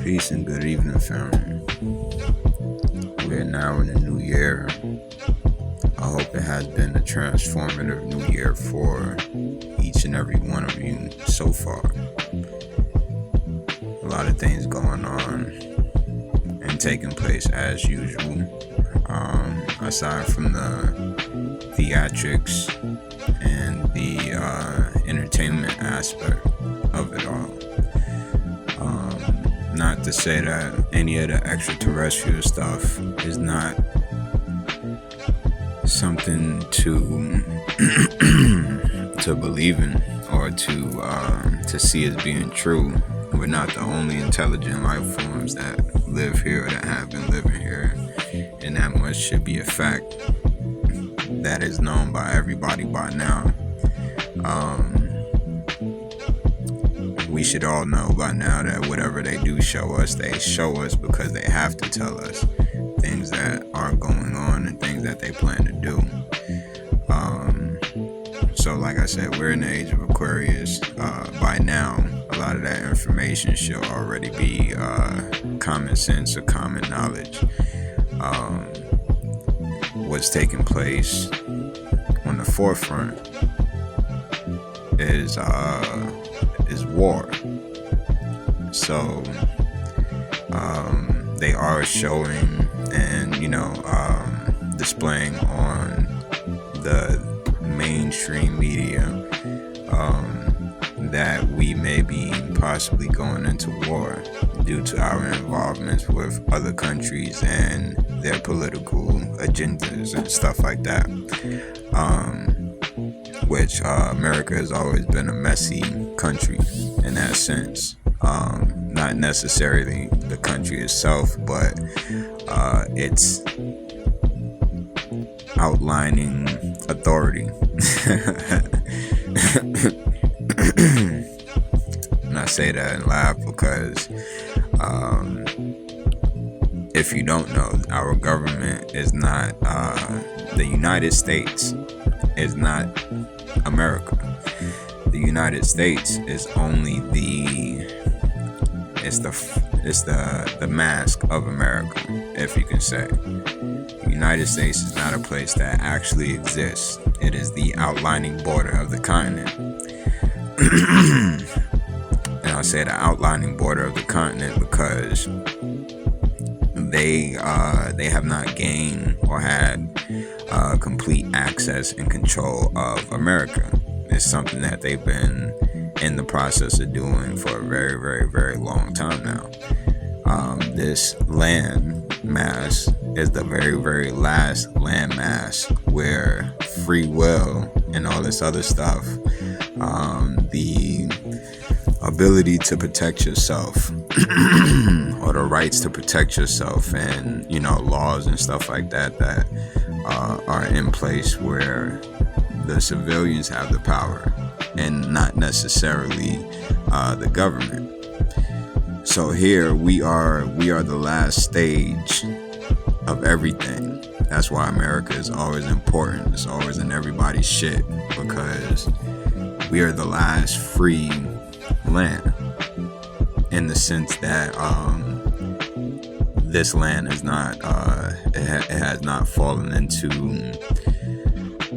Peace and good evening, family. We are now in the new year. I hope it has been a transformative new year for each and every one of you so far. A lot of things going on and taking place as usual. Aside from the theatrics and the entertainment aspect of it all. Not to say that any of the extraterrestrial stuff is not something to to believe in or to see as being true. We're not the only intelligent life forms that live here, that have been living here, and that much should be a fact that is known by everybody by now. We should all know by now that whatever they do show us, they show us because they have to tell us things that are going on and things that they plan to do. So like I said, we're in the age of Aquarius. By now, a lot of that information should already be common sense or common knowledge. What's taking place on the forefront is war. So they are showing and displaying on the mainstream media that we may be possibly going into war due to our involvements with other countries and their political agendas and stuff like that. Which America has always been a messy country in that sense. Not necessarily the country itself, but its outlining authority. And I say that and laugh because if you don't know, our government is not the United States is not America. The United States is only the mask of America, if you can say. The United States is not a place that actually exists. It is the outlining border of the continent. And I'll say the outlining border of the continent because they have not gained or had complete access and control of America. It's something that they've been in the process of doing for a very, very, very long time now. This land mass is the very, very last land mass where free will and all this other stuff, the ability to protect yourself or the rights to protect yourself and laws and stuff like that are in place where the civilians have the power and not necessarily the government. So here we are the last stage of everything. That's why America is always important. It's always in everybody's shit because we are the last free land in the sense that this land is not it has not fallen into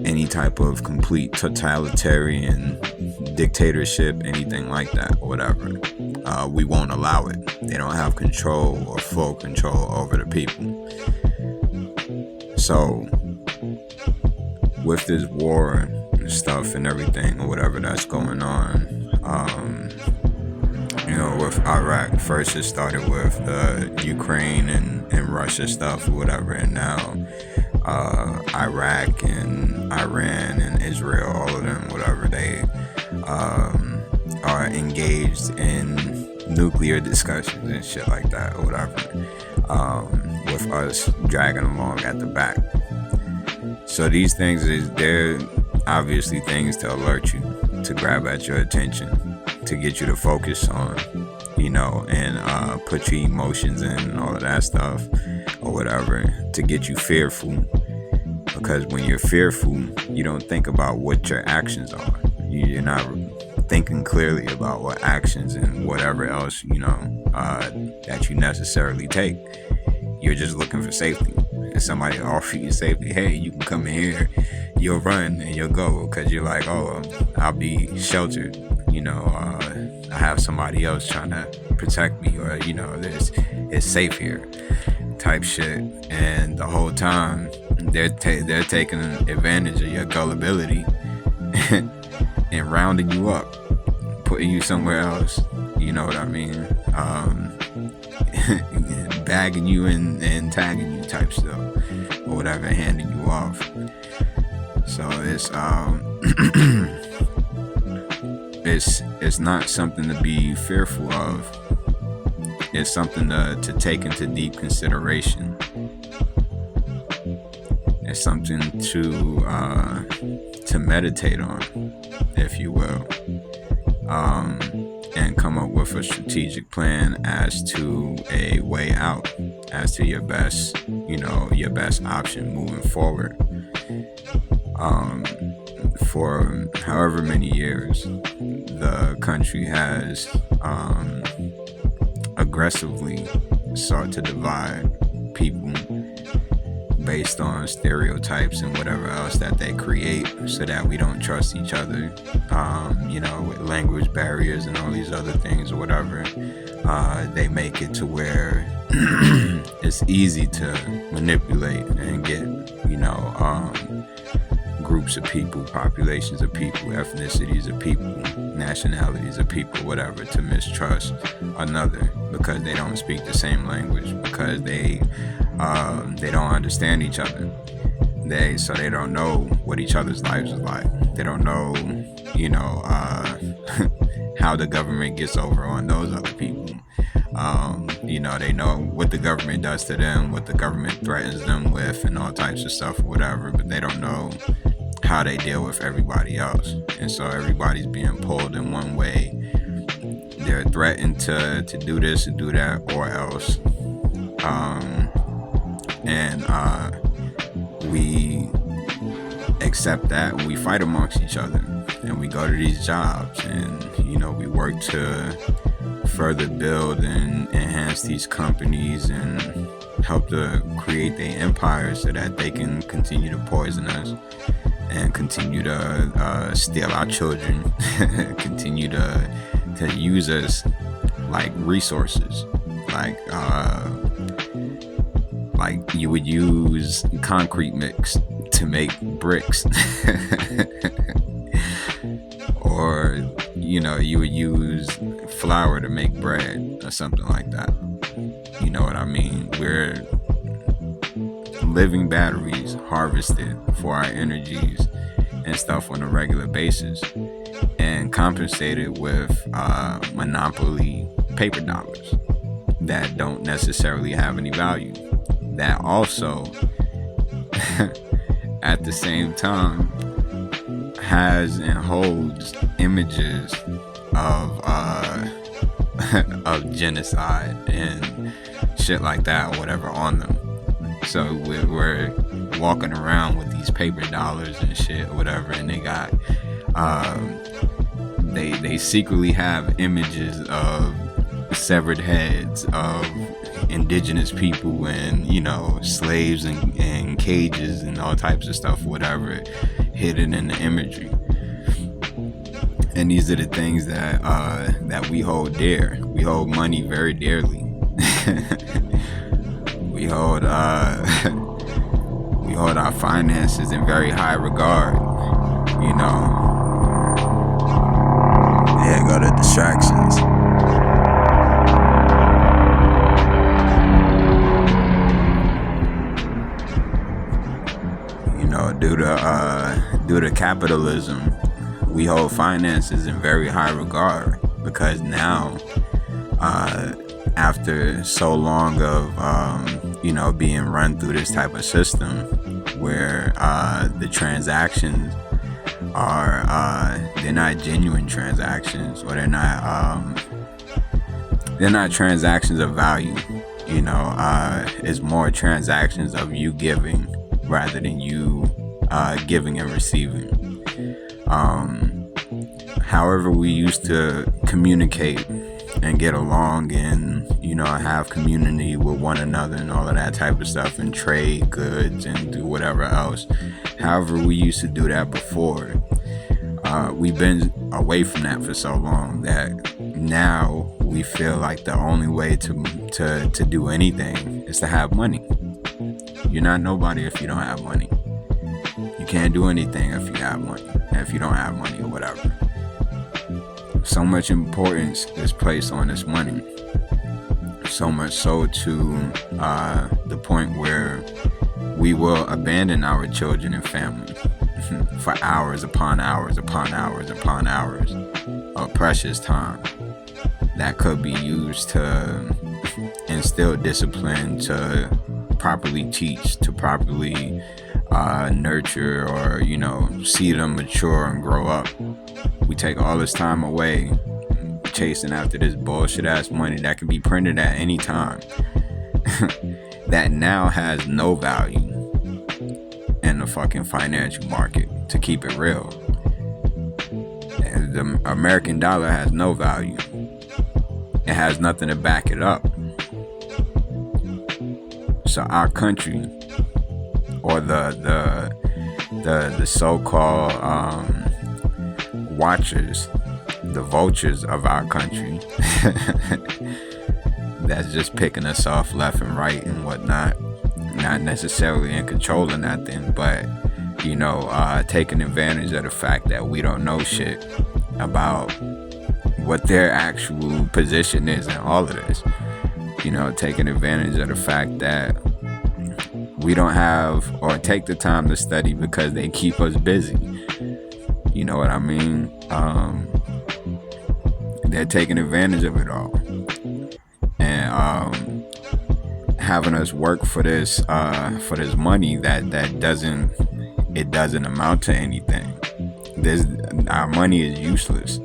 any type of complete totalitarian dictatorship, anything like that, or whatever. We won't allow it. They don't have control or full control over the people. So with this war and stuff and everything or whatever that's going on, with Iraq, first it started with Ukraine and Russia stuff or whatever, and now Iraq and Iran and Israel, all of them, whatever, they are engaged in nuclear discussions and shit like that or whatever, with us dragging along at the back. So these things they're obviously things to alert you, to grab at your attention, to get you to focus on, and put your emotions in and all of that stuff or whatever, to get you fearful. Because when you're fearful, you don't think about what your actions are. You're not thinking clearly about what actions and whatever else, that you necessarily take. You're just looking for safety. And somebody offer you safety, hey, you can come in here, you'll run and you'll go, because you're like, oh, I'll be sheltered. I have somebody else trying to protect me, or it's safe here, type shit. And the whole time they're taking advantage of your gullibility and rounding you up, putting you somewhere else. You know what I mean? Bagging you and tagging you type stuff, or whatever, handing you off. So it's not something to be fearful of. It's something to take into deep consideration. It's something to meditate on, if you will, and come up with a strategic plan as to a way out, as to your best option moving forward. For however many years, the country has aggressively sought to divide people based on stereotypes and whatever else that they create, so that we don't trust each other, with language barriers and all these other things or whatever. They make it to where it's easy to manipulate and get, groups of people, populations of people, ethnicities of people, nationalities of people, whatever, to mistrust another because they don't speak the same language, because they don't understand each other. So they don't know what each other's lives are like. They don't know, how the government gets over on those other people. They know what the government does to them, what the government threatens them with, and all types of stuff or whatever, but they don't know how they deal with everybody else. And so everybody's being pulled in one way. They're threatened to do this and do that or else. We accept that, and we fight amongst each other, and we go to these jobs, and we work to further build and enhance these companies and help to create their empires so that they can continue to poison us and continue to steal our children, continue to use us like resources, like you would use concrete mix to make bricks. Or you would use flour to make bread or something like that. You know what I mean? We're living batteries harvested for our energies and stuff on a regular basis, and compensated with monopoly paper dollars that don't necessarily have any value, that also at the same time has and holds images of genocide and shit like that or whatever on them. So we're walking around with these paper dollars and shit or whatever, and they got they secretly have images of severed heads of indigenous people and slaves and cages and all types of stuff, whatever, hidden in the imagery. And these are the things that we hold dear. We hold money very dearly. we hold our finances in very high regard. Yeah, go to distractions. Due to capitalism, we hold finances in very high regard, because now, after so long of being run through this type of system where the transactions are they're not genuine transactions, or they're not transactions of value. It's more transactions of you giving rather than you giving and receiving. however we used to communicate and get along and, you know, have community with one another and all of that type of stuff and trade goods and do whatever else. However we used to do that before, we've been away from that for so long that now we feel like the only way to do anything is to have money. You're not nobody if you don't have money. You can't do anything if you have money, if you don't have money or whatever. So much importance is placed on this money. So much so to the point where we will abandon our children and family for hours upon hours upon hours upon hours of precious time that could be used to instill discipline, to properly teach, to properly nurture, or, you know, see them mature and grow up. We take all this time away chasing after this bullshit ass money that can be printed at any time that now has no value in the fucking financial market, to keep it real. And the American dollar has no value. It has nothing to back it up. So our country, or the so-called watchers, the vultures of our country, that's just picking us off left and right and whatnot, not necessarily in control of nothing, but, you know, taking advantage of the fact that we don't know shit about what their actual position is in all of this. You know, taking advantage of the fact that we don't have or take the time to study because they keep us busy. You know what I mean? They're taking advantage of it all. And having us work for this money that doesn't amount to anything. Our money is useless.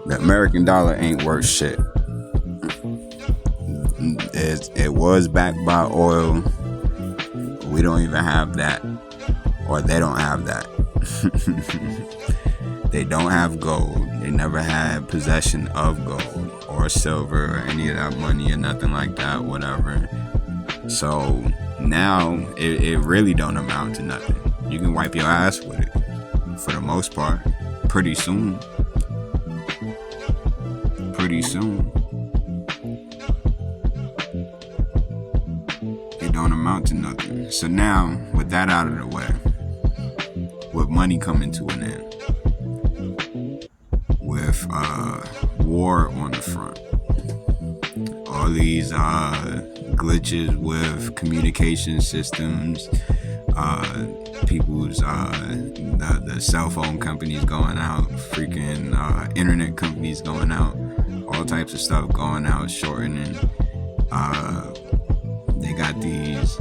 The American dollar ain't worth shit. It was backed by oil. We don't even have that, or they don't have that. They don't have gold. They never had possession of gold or silver or any of that money or nothing like that, whatever. So now it really don't amount to nothing. You can wipe your ass with it for the most part. Pretty soon. It don't amount to nothing. So now, with that out of the way, with money coming to an end, with war on the front, all these glitches with communication systems, people's the cell phone companies going out, freaking internet companies going out, all types of stuff going out, shortening. They got these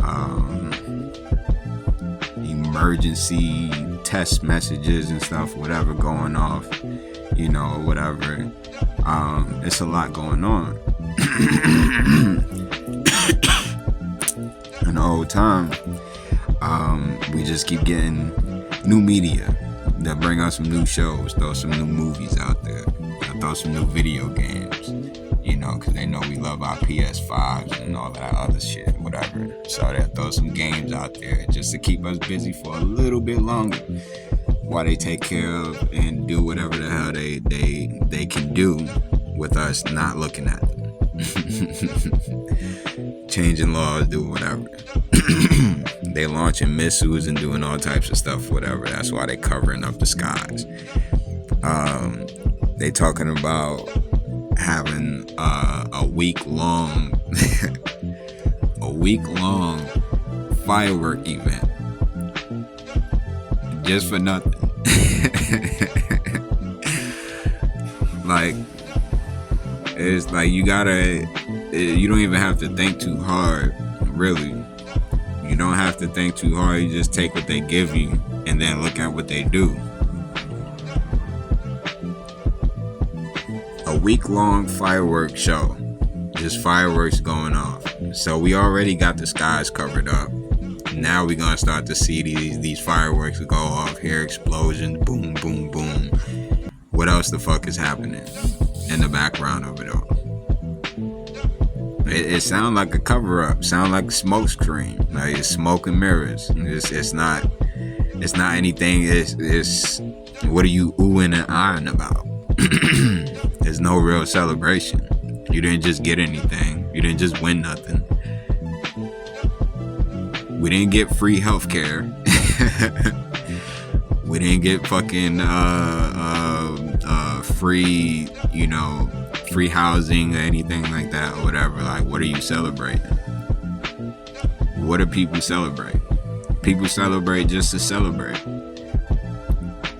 emergency test messages and stuff, whatever, going off, you know, whatever. It's a lot going on. In the old time, we just keep getting new media that bring out some new shows, throw some new movies out there, throw some new video games, you know, because they know we love our PS5s and all that other shit, whatever. So they'll throw some games out there just to keep us busy for a little bit longer while they take care of and do whatever the hell they can do with us not looking at them. Changing laws, do whatever. They launching missiles and doing all types of stuff, whatever. That's why they covering up the skies. They talking about having a week long firework event just for nothing. Like, it's like you don't even have to think too hard, really. You don't have to think too hard. You just take what they give you and then look at what they do. A week-long fireworks show. Just fireworks going off. So we already got the skies covered up. Now we're gonna start to see these fireworks go off, hear explosions, boom, boom, boom. What else the fuck is happening in the background of it all? It sounds like a cover-up, sound like a smoke screen, like it's smoke and mirrors. It's not anything. It's what are you oohing and eyeing about? There's no real celebration. You didn't just get anything. You didn't just win nothing. We didn't get free healthcare. We didn't get fucking free, free housing or anything like that or whatever. Like, what are you celebrating? What do people celebrate? People celebrate just to celebrate.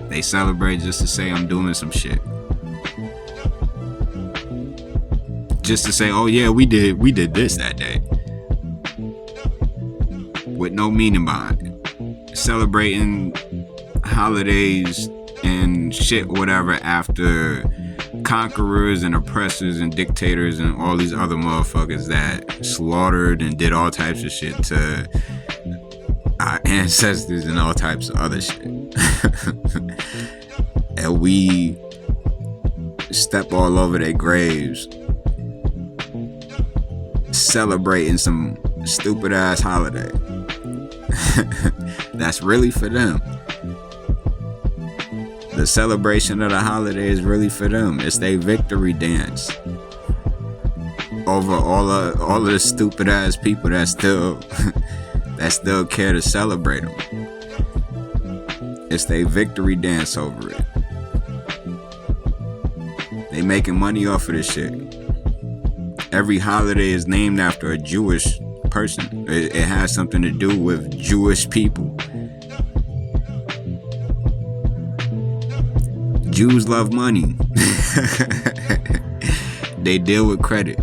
They celebrate just to say I'm doing some shit. Just to say, oh yeah, we did this that day. With no meaning behind it. Celebrating holidays and shit whatever after conquerors and oppressors and dictators and all these other motherfuckers that slaughtered and did all types of shit to our ancestors and all types of other shit. And we step all over their graves celebrating some stupid ass holiday. That's really for them. The celebration of the holiday is really for them. It's their victory dance over all of the stupid ass people that still care to celebrate them. It's their victory dance over it. They making money off of this shit. Every holiday is named after a Jewish person. It has something to do with Jewish people. Jews love money. They deal with credit.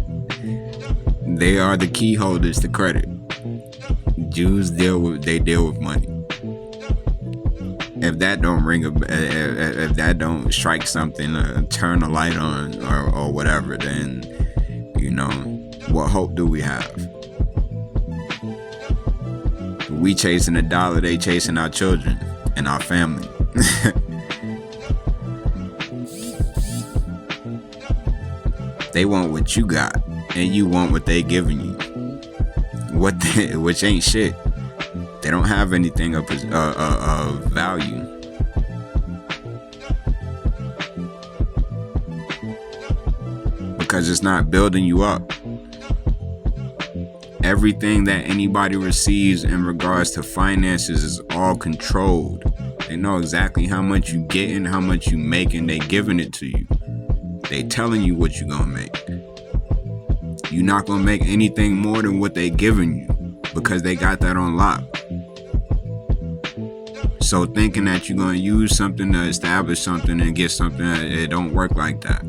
They are the key holders to credit. Jews deal with money. If that don't if that don't strike something, turn a light on or whatever, then what hope do we have? We chasing a dollar, they chasing our children and our family. They want what you got, and you want what they giving you. Which ain't shit. They don't have anything of value. Because it's not building you up. Everything that anybody receives in regards to finances is all controlled. They know exactly how much you get and how much you make, and they giving it to you. They telling you what you gonna make. You're not gonna make anything more than what they giving you, because they got that on lock. So thinking that you're gonna use something to establish something and get something, it don't work like that.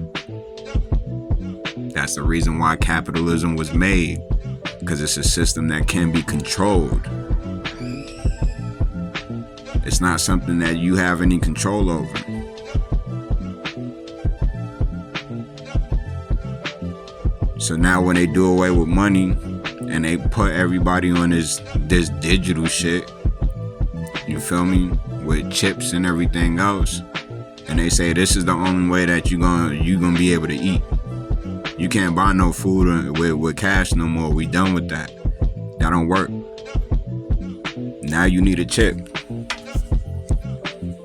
That's the reason why capitalism was made, because it's a system that can be controlled. It's not something that you have any control over. So now when they do away with money and they put everybody on this digital shit, you feel me, with chips and everything else, and they say this is the only way that you gonna be able to eat. You can't buy no food with cash no more. We done with that. That don't work. Now you need a chip.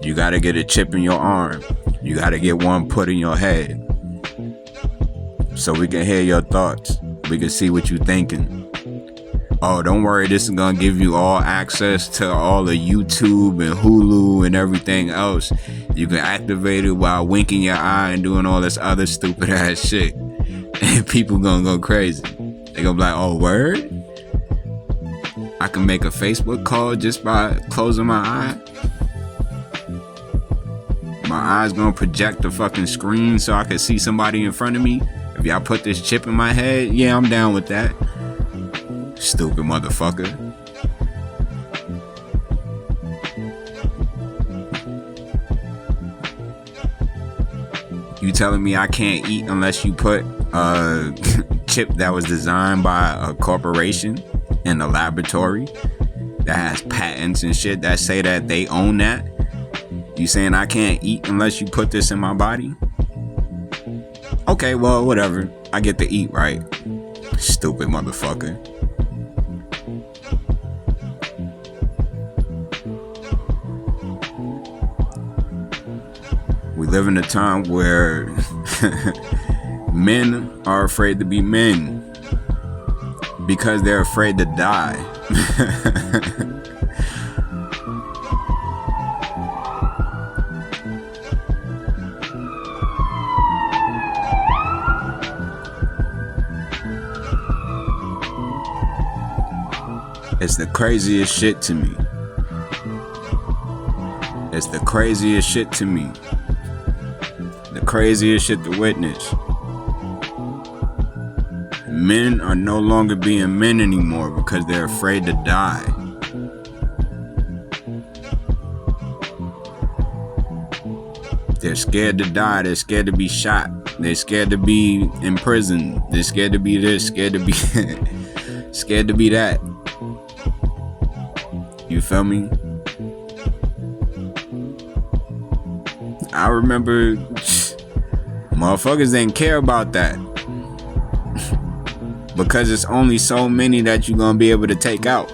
You gotta get a chip in your arm. You gotta get one put in your head, so we can hear your thoughts. We can see what you thinking. Oh, don't worry, this is gonna give you all access to all of YouTube and Hulu and everything else. You can activate it while winking your eye and doing all this other stupid ass shit. And people gonna go crazy. They gonna be like, oh, word? I can make a Facebook call just by closing my eye? My eye's gonna project the fucking screen so I can see somebody in front of me? If y'all put this chip in my head, yeah, I'm down with that. Stupid motherfucker. You telling me I can't eat unless you put a chip that was designed by a corporation in a laboratory that has patents and shit that say that they own that. You saying I can't eat unless you put this in my body? Okay, well, whatever. I get to eat, right? Stupid motherfucker. We live in a time where men are afraid to be men because they're afraid to die. It's the craziest shit to me. It's the craziest shit to me. The craziest shit to witness. Men are no longer being men anymore because they're afraid to die. They're scared to die. They're scared to be shot. They're scared to be in prison. They're scared to be this, scared to be scared to be that. You feel me? I remember motherfuckers didn't care about that. Because it's only so many that you're gonna be able to take out.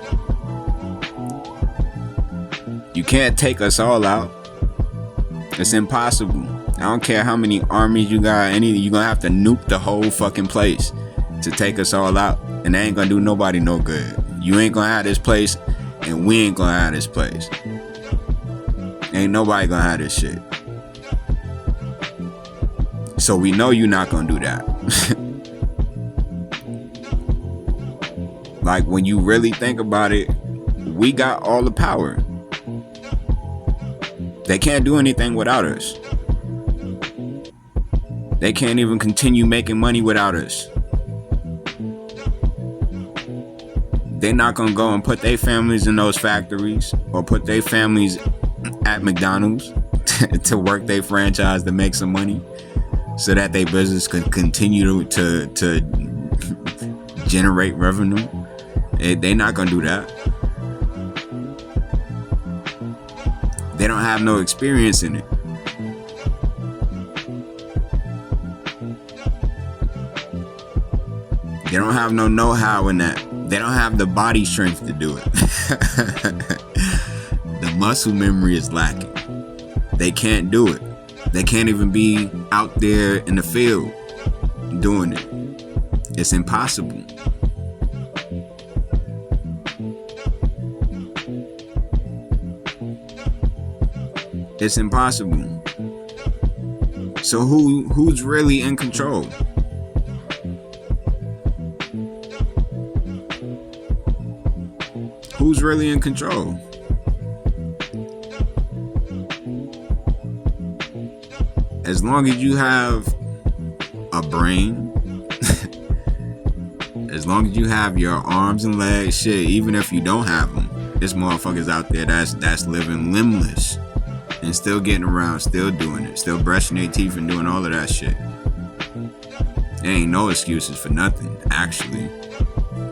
You can't take us all out. It's impossible. I don't care how many armies you got, you're gonna have to nuke the whole fucking place to take us all out. And that ain't gonna do nobody no good. You ain't gonna have this place, and we ain't gonna have this place. Ain't nobody gonna have this shit. So we know you're not gonna do that. Like, when you really think about it, we got all the power. They can't do anything without us. They can't even continue making money without us. They're not gonna go and put their families in those factories or put their families at McDonald's to work their franchise to make some money so that their business can continue to generate revenue. They're not gonna do that. They don't have no experience in it. They don't have no know-how in that. They don't have the body strength to do it. The muscle memory is lacking. They can't do it. They can't even be out there in the field doing it. It's impossible. It's impossible. So who's really in control? Who's really in control? As long as you have a brain, as long as you have your arms and legs, shit, even if you don't have them, there's motherfuckers out there that's living limbless and still getting around, still doing it, still brushing their teeth and doing all of that shit. There ain't no excuses for nothing, actually.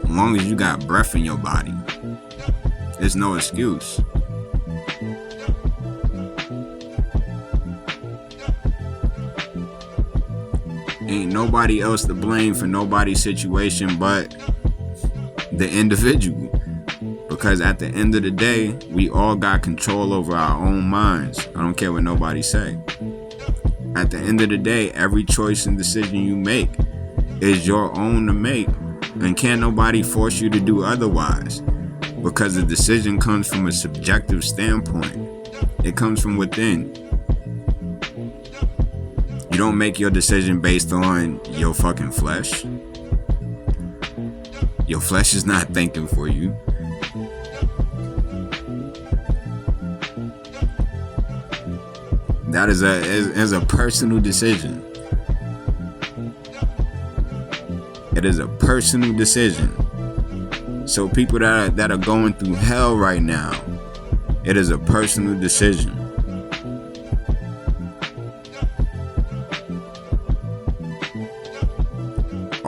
As long as you got breath in your body, there's no excuse. Ain't nobody else to blame for nobody's situation but the individual. Because at the end of the day, we all got control over our own minds. I don't care what nobody say. At the end of the day, every choice and decision you make is your own to make. And can't nobody force you to do otherwise. Because the decision comes from a subjective standpoint. It comes from within. You don't make your decision based on your fucking flesh. Your flesh is not thinking for you. That is a personal decision. It is a personal decision. So people that are going through hell right now, it is a personal decision.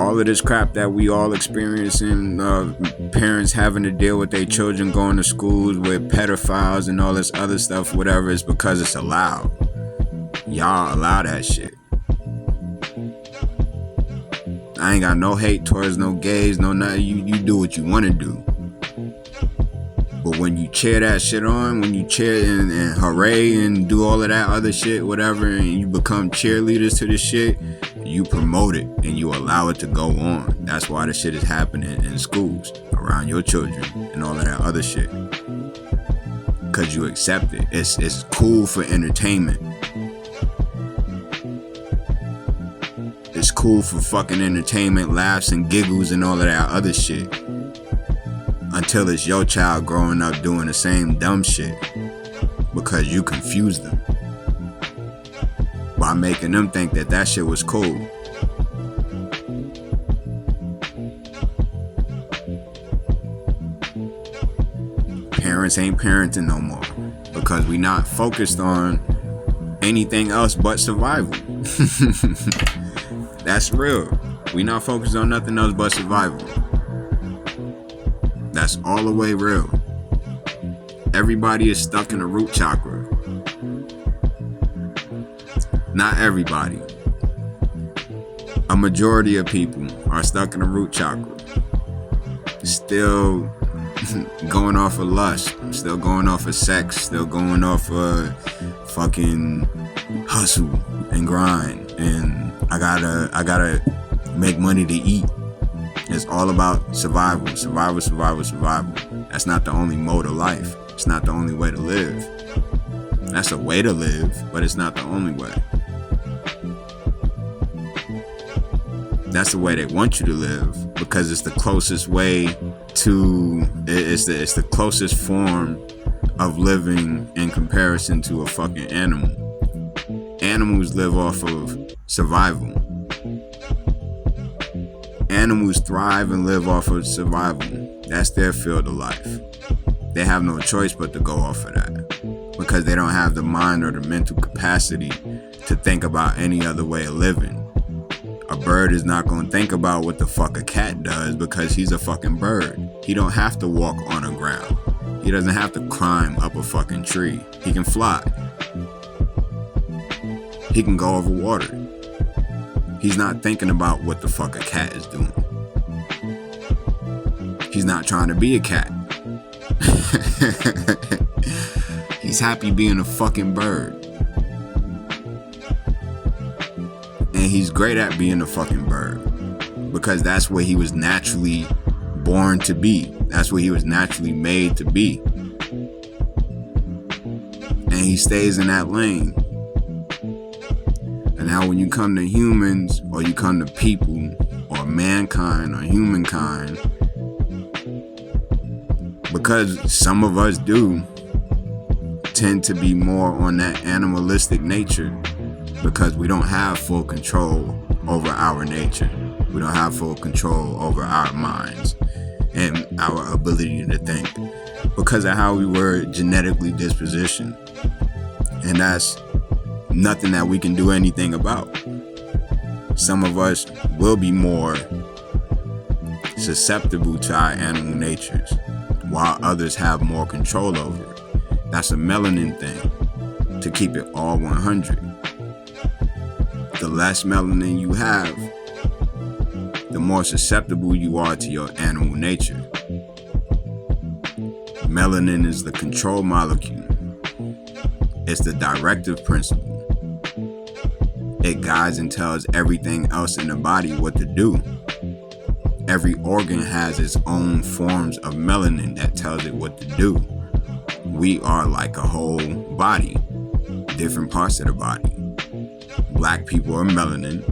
all of this crap that we all experiencing, parents having to deal with their children going to schools with pedophiles and all this other stuff, whatever, is because it's allowed. Y'all allow that shit. I ain't got no hate towards no gays, no nothing. You do what you want to do. But when you cheer that shit on, when you cheer and hooray and do all of that other shit, whatever, and you become cheerleaders to this shit, you promote it and you allow it to go on. That's why the shit is happening in schools around your children and all of that other shit. Because you accept it. It's cool for entertainment. It's cool for fucking entertainment, laughs and giggles and all of that other shit. Until it's your child growing up doing the same dumb shit. Because you confused them. By making them think that that shit was cool. Parents ain't parenting no more. Because we not focused on anything else but survival. That's real. We not focused on nothing else but survival. That's all the way real. Everybody is stuck in the root chakra. Not everybody. A majority of people are stuck in the root chakra. Still going off of lust. Still going off of sex. Still going off of fucking hustle and grind. And I gotta make money to eat. It's all about survival. Survival. That's not the only mode of life. It's not the only way to live. That's a way to live, but it's not the only way. That's the way they want you to live because it's the closest way to, it's the closest form of living in comparison to a fucking animal. Animals live off of survival. Animals thrive and live off of survival. That's their field of life. They have no choice but to go off of that because they don't have the mind or the mental capacity to think about any other way of living. A bird is not going to think about what the fuck a cat does because he's a fucking bird. He don't have to walk on the ground. He doesn't have to climb up a fucking tree. He can fly. He can go over water. He's not thinking about what the fuck a cat is doing. He's not trying to be a cat. He's happy being a fucking bird. And he's great at being a fucking bird. Because that's what he was naturally born to be. That's what he was naturally made to be. And he stays in that lane. And now when you come to humans, or you come to people, or mankind, or humankind, because some of us do tend to be more on that animalistic nature, because we don't have full control over our nature. We don't have full control over our minds and our ability to think because of how we were genetically dispositioned. And that's nothing that we can do anything about. Some of us will be more susceptible to our animal natures, while others have more control over it. That's a melanin thing, to keep it all 100. The less melanin you have, the more susceptible you are to your animal nature. Melanin is the control molecule. It's the directive principle. It guides and tells everything else in the body what to do. Every organ has its own forms of melanin that tells it what to do. We are like a whole body, different parts of the body. Black people are melanin.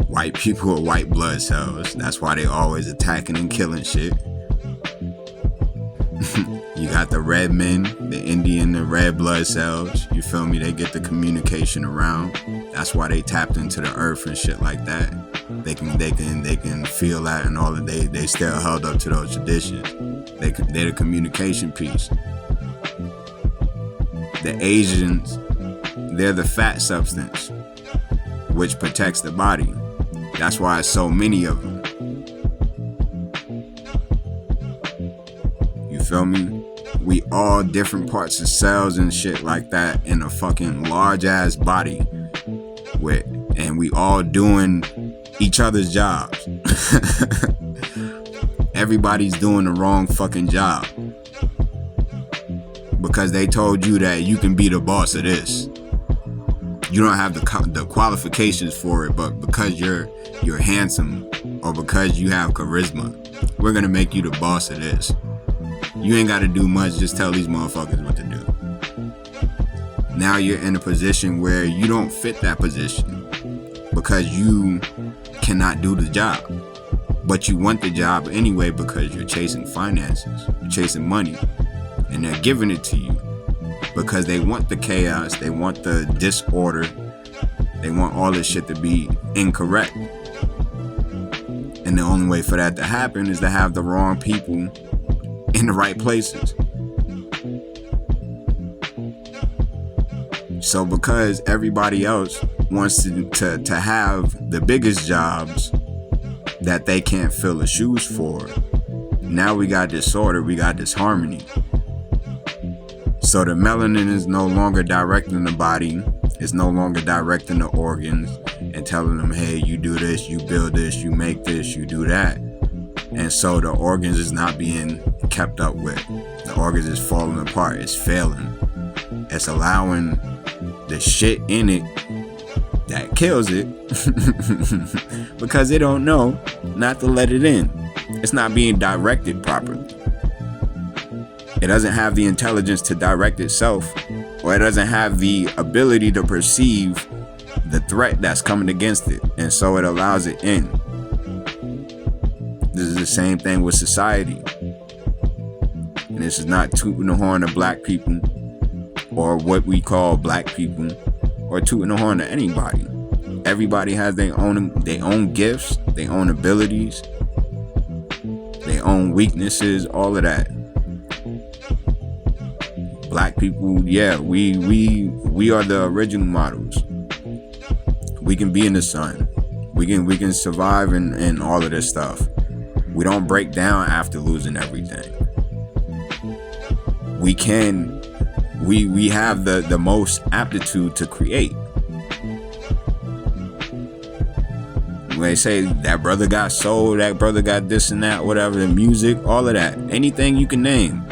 White people are white blood cells. That's why they always attacking and killing shit. You got the red men, the Indian, the red blood cells. You feel me? They get the communication around. That's why they tapped into the earth and shit like that. They can feel that and all that. They still held up to those traditions. They're the communication piece. The Asians, they're the fat substance, which protects the body. That's why it's so many of them. feel me? We all different parts of cells and shit like that in a fucking large ass body and we all doing each other's jobs. Everybody's doing the wrong fucking job because they told you that you can be the boss of this. You don't have the qualifications for it, but because you're handsome or because you have charisma, we're gonna make you the boss of this. You ain't gotta do much, just tell these motherfuckers what to do. Now you're in a position where you don't fit that position because you cannot do the job. But you want the job anyway because you're chasing finances, you're chasing money, and they're giving it to you because they want the chaos, they want the disorder, they want all this shit to be incorrect. And the only way for that to happen is to have the wrong people in the right places. So because everybody else wants to have the biggest jobs that they can't fill the shoes for, now we got disorder, we got disharmony. So the melanin is no longer directing the body, it's no longer directing the organs and telling them, hey, you do this, you build this, you make this, you do that. And so the organs is not being kept up with. The organs is falling apart, it's failing. It's allowing the shit in it that kills it because they don't know not to let it in. It's not being directed properly. It doesn't have the intelligence to direct itself, or it doesn't have the ability to perceive the threat that's coming against it, and so it allows it in. This is the same thing with society. And this is not tooting the horn of black people or what we call black people or tooting the horn of anybody. Everybody has their own gifts, their own abilities, their own weaknesses, all of that. Black people, yeah, we are the original models. We can be in the sun. We can survive in all of this stuff. We don't break down after losing everything. We have the most aptitude to create. When they say that brother got soul, that brother got this and that, whatever, the music, all of that, anything you can name,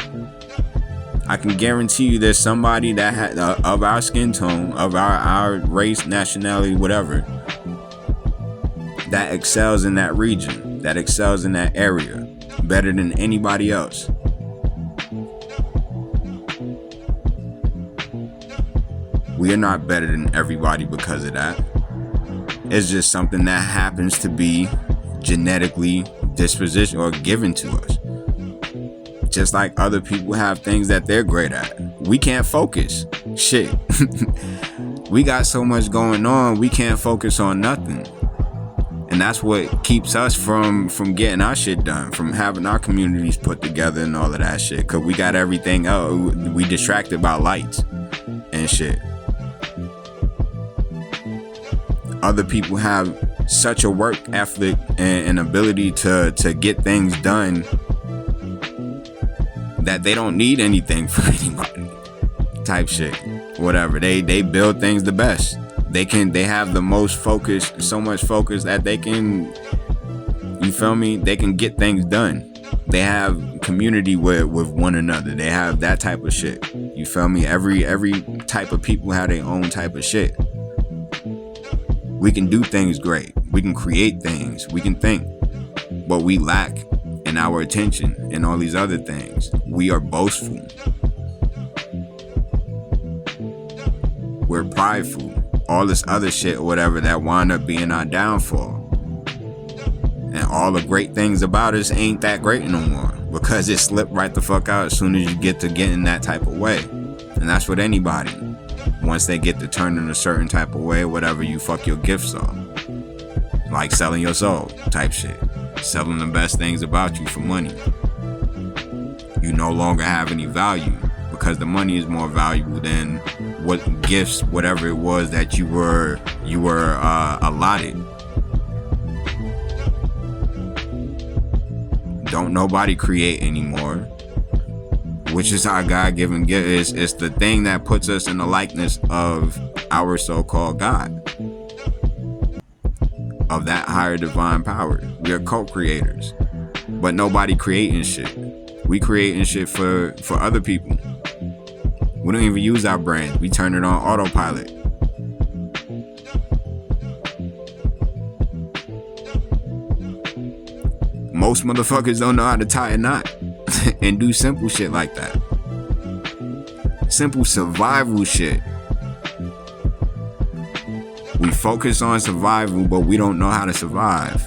I can guarantee you there's somebody that had of our skin tone, of our race, nationality, whatever, that excels in that region, that excels in that area better than anybody else. We are not better than everybody because of that. It's just something that happens to be genetically disposition or given to us. Just like other people have things that they're great at. We can't focus. Shit. We got so much going on, we can't focus on nothing. And that's what keeps us from getting our shit done, from having our communities put together and all of that shit. Cause we got everything else. We distracted by lights and shit. Other people have such a work ethic and ability to get things done that they don't need anything from anybody type shit. Whatever. They build things the best. They have the most focus, so much focus that they can, you feel me? They can get things done. They have community with one another. They have that type of shit. You feel me? Every type of people have their own type of shit. We can do things great. We can create things. We can think. But we lack in our attention and all these other things. We are boastful. We're prideful. All this other shit or whatever that wind up being our downfall. And all the great things about us ain't that great no more. Because it slipped right the fuck out as soon as you get to getting that type of way. And that's what anybody. Once they get to turn in a certain type of way, whatever, you fuck your gifts off. Like selling your soul type shit. Selling the best things about you for money. You no longer have any value because the money is more valuable than what gifts, whatever it was that you were allotted. Don't nobody create anymore. which is our God-given gift. It's the thing that puts us in the likeness of our so-called God, of that higher divine power. We are co-creators, but nobody creating shit. We creating shit for other people. We don't even use our brain. We turn it on autopilot. Most motherfuckers don't know how to tie a knot and do simple shit like that. Simple survival shit. We focus on survival, but we don't know how to survive.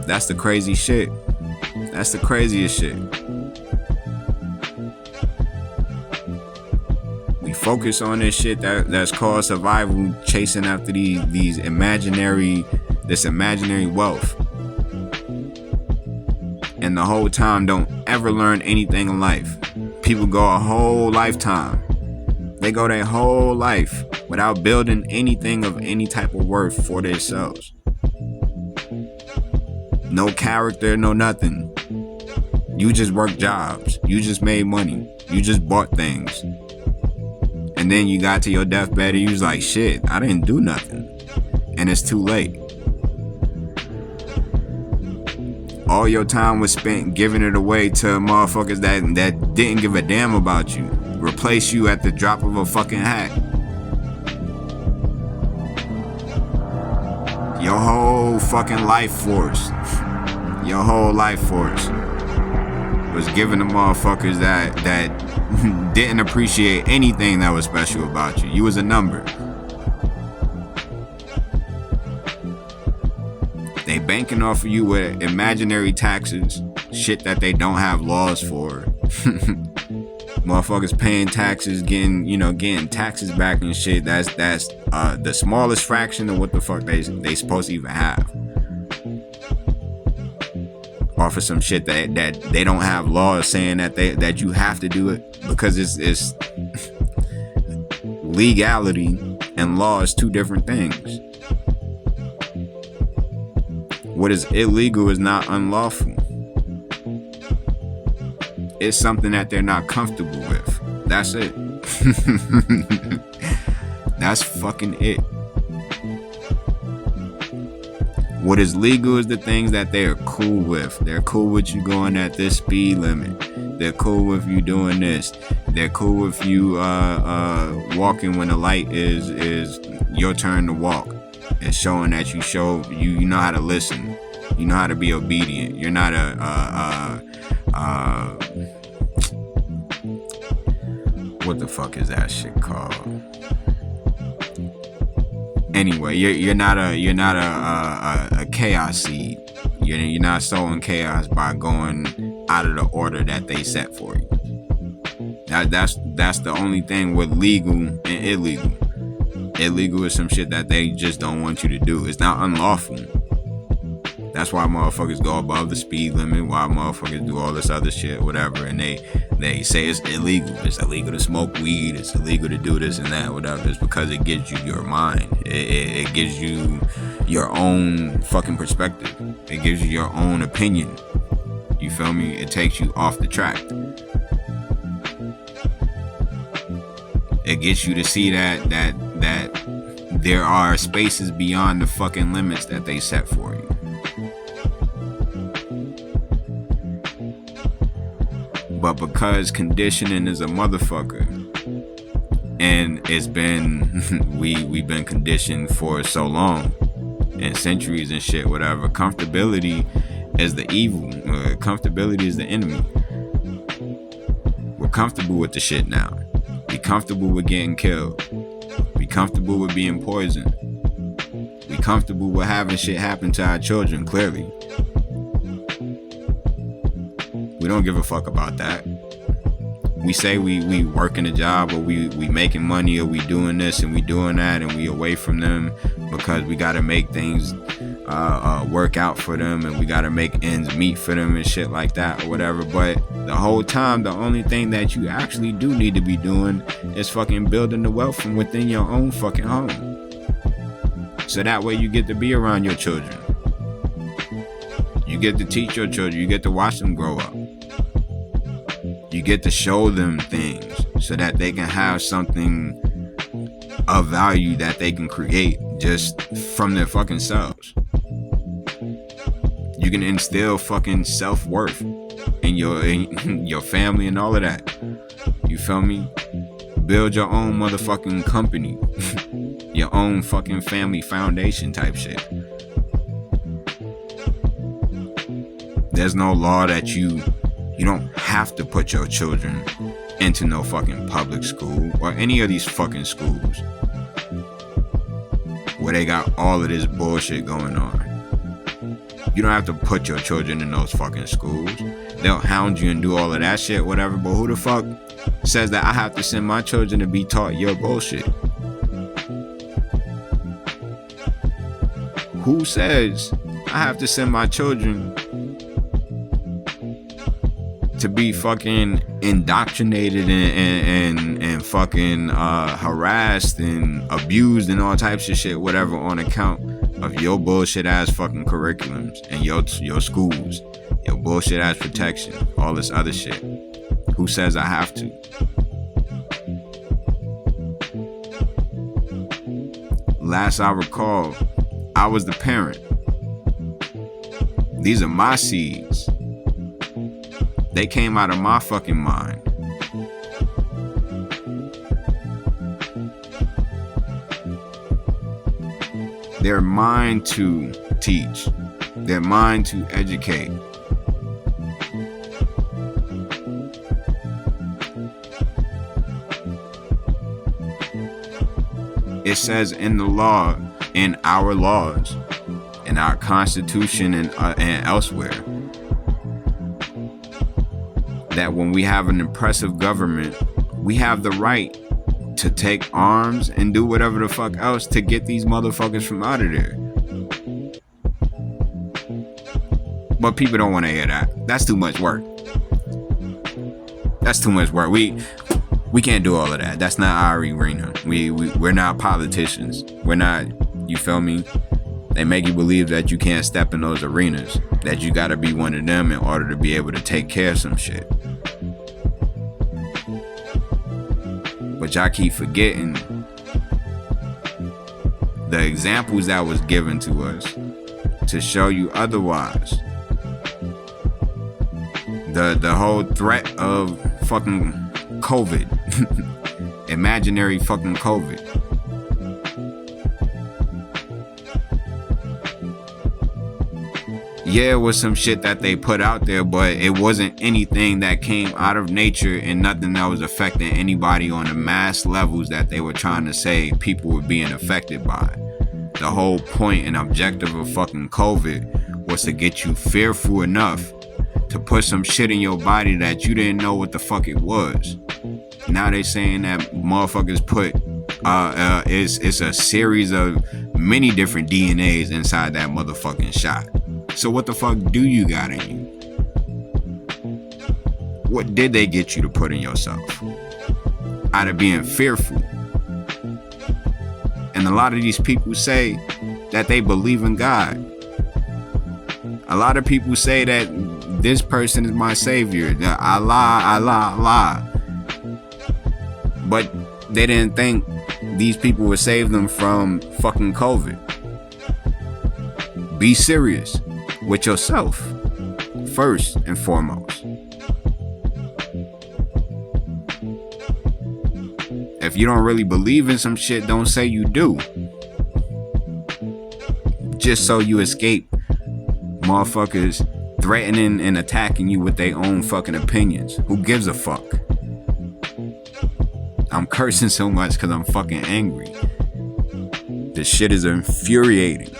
That's the crazy shit. That's the craziest shit. We focus on this shit that's called survival, chasing after this imaginary wealth. And the whole time don't ever learn anything in life. People go a whole lifetime. They go their whole life without building anything of any type of worth for themselves. No character, no nothing. You just worked jobs. You just made money. You just bought things. And then you got to your deathbed and you was like, shit, I didn't do nothing. And it's too late. All your time was spent giving it away to motherfuckers that didn't give a damn about you. Replace you at the drop of a fucking hat. Your whole fucking life force. Your whole life force was given to motherfuckers that didn't appreciate anything that was special about you. You was a number. They banking off of you with imaginary taxes, shit that they don't have laws for. Motherfuckers paying taxes, getting taxes back and shit. That's the smallest fraction of what the fuck they supposed to even have. Off of some shit that they don't have laws saying that you have to do it, because it's legality and law is two different things. What is illegal is not unlawful. It's something that they're not comfortable with. That's it. That's fucking it. What is legal is the things that they're cool with. They're cool with you going at this speed limit. They're cool with you doing this. They're cool with you walking when the light is your turn to walk. It's showing that you know how to listen. You know how to be obedient. You're not what the fuck is that shit called? Anyway, you're not a chaos seed. You're not sowing chaos by going out of the order that they set for you. That's the only thing with legal and illegal. Illegal is some shit that they just don't want you to do. It's not unlawful. That's why motherfuckers go above the speed limit, why motherfuckers do all this other shit, whatever, and they say it's illegal. It's illegal to smoke weed, it's illegal to do this and that, whatever. It's because it gives you your mind. It gives you your own fucking perspective. It gives you your own opinion. You feel me? It takes you off the track. It gets you to see that there are spaces beyond the fucking limits that they set for you. But because conditioning is a motherfucker, and it's been we've been conditioned for so long, and centuries and shit, whatever. Comfortability is the evil. Comfortability is the enemy. We're comfortable with the shit now. Be comfortable with getting killed. Be comfortable with being poisoned. Be comfortable with having shit happen to our children, clearly. We don't give a fuck about that. We say we working a job, or we making money, or we doing this and we doing that, and we away from them because we gotta make things work out for them, and we gotta make ends meet for them and shit like that, or whatever. But the whole time, the only thing that you actually do need to be doing is fucking building the wealth from within your own fucking home. So that way you get to be around your children. You get to teach your children. You get to watch them grow up. You get to show them things so that they can have something of value that they can create just from their fucking selves. You can instill fucking self-worth in your family and all of that. You feel me? Build your own motherfucking company. Your own fucking family foundation type shit. There's no law that you don't have to put your children into no fucking public school or any of these fucking schools where they got all of this bullshit going on. You don't have to put your children in those fucking schools. They'll hound you and do all of that shit, whatever. But who the fuck says that I have to send my children to be taught your bullshit? Who says I have to send my children to be fucking indoctrinated and fucking harassed and abused and all types of shit, whatever, on account of your bullshit ass fucking curriculums and your schools, your bullshit ass protection, all this other shit? Who says I have to? Last I recall, I was the parent. These are my seeds. They came out of my fucking mind. They're mine to teach. They're mine to educate. It says in the law, in our laws, in our Constitution and elsewhere, that when we have an oppressive government, we have the right to take arms and do whatever the fuck else to get these motherfuckers from out of there. But people don't want to hear that. That's too much work. That's too much work. We can't do all of that. That's not our arena. We're not politicians. We're not, you feel me? They make you believe that you can't step in those arenas, that you gotta be one of them in order to be able to take care of some shit. But y'all keep forgetting the examples that was given to us to show you otherwise. The whole threat of fucking COVID, imaginary fucking COVID. Yeah, it was some shit that they put out there, but it wasn't anything that came out of nature and nothing that was affecting anybody on the mass levels that they were trying to say people were being affected by. The whole point and objective of fucking COVID was to get you fearful enough to put some shit in your body that you didn't know what the fuck it was. Now they saying that motherfuckers put it's a series of many different DNAs inside that motherfucking shot. So what the fuck do you got in you? What did they get you to put in yourself? Out of being fearful. And a lot of these people say that they believe in God. A lot of people say that this person is my savior, that Allah. But they didn't think these people would save them from fucking COVID. Be serious with yourself first and foremost. If you don't really believe in some shit, don't say you do. Just so you escape motherfuckers threatening and attacking you with their own fucking opinions. Who gives a fuck? I'm cursing so much because I'm fucking angry. This shit is infuriating.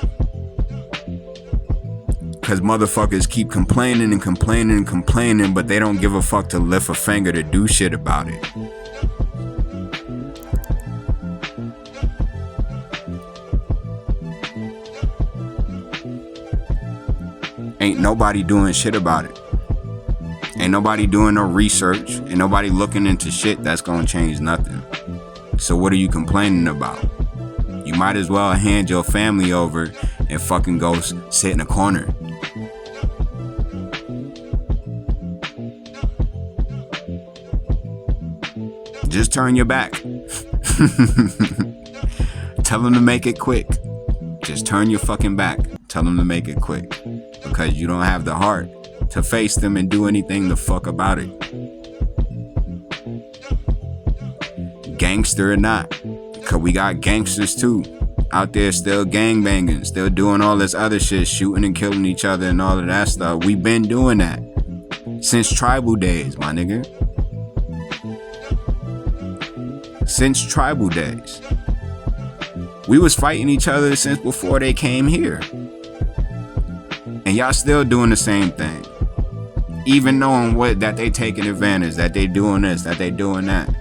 Because motherfuckers keep complaining, but they don't give a fuck to lift a finger to do shit about it. Ain't nobody doing shit about it. Ain't nobody doing no research. Ain't nobody looking into shit that's gonna change nothing. So what are you complaining about? You might as well hand your family over and fucking go sit in a corner. Just turn your back. Tell them to make it quick. Just turn your fucking back. Tell them to make it quick. Because you don't have the heart to face them and do anything the fuck about it. Gangster or not. Because we got gangsters too. Out there still gangbanging. Still doing all this other shit. Shooting and killing each other and all of that stuff. We've been doing that. Since tribal days, my nigga. Since tribal days. We was fighting each other since before they came here. And y'all still doing the same thing. Even knowing that they taking advantage, that they doing this, that they doing that.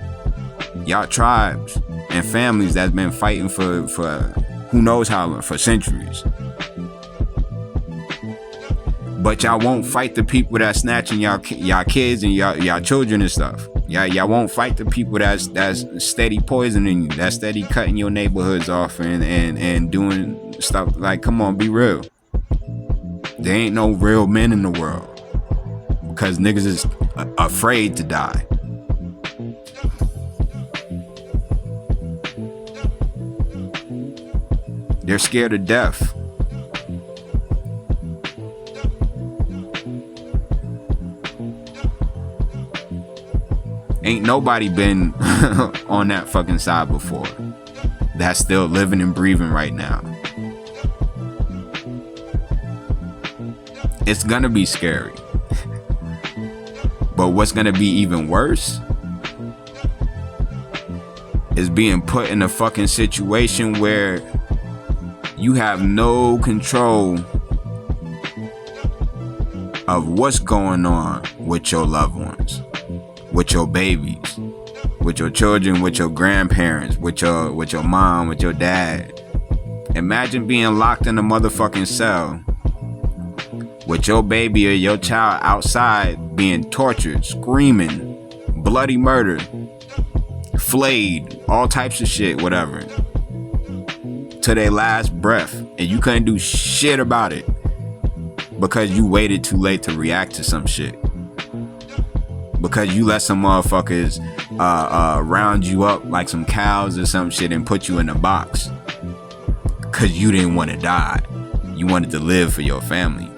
Y'all tribes and families that's been fighting for who knows how long, for centuries. But y'all won't fight the people that's snatching y'all kids and y'all children and stuff. Y'all won't fight the people that's steady poisoning you, that's steady cutting your neighborhoods off and doing stuff like, come on, be real. There ain't no real men in the world because niggas is afraid to die. They're scared of death. Ain't nobody been on that fucking side before. That's still living and breathing right now. It's gonna be scary. But what's gonna be even worse is being put in a fucking situation where you have no control of what's going on with your loved ones, with your babies, with your children, with your grandparents, with your mom, with your dad. Imagine being locked in a motherfucking cell with your baby or your child outside being tortured, screaming, bloody murder, flayed, all types of shit, whatever, to their last breath, and you couldn't do shit about it because you waited too late to react to some shit. Because you let some motherfuckers round you up like some cows or some shit and put you in a box. Because you didn't want to die. You wanted to live for your family.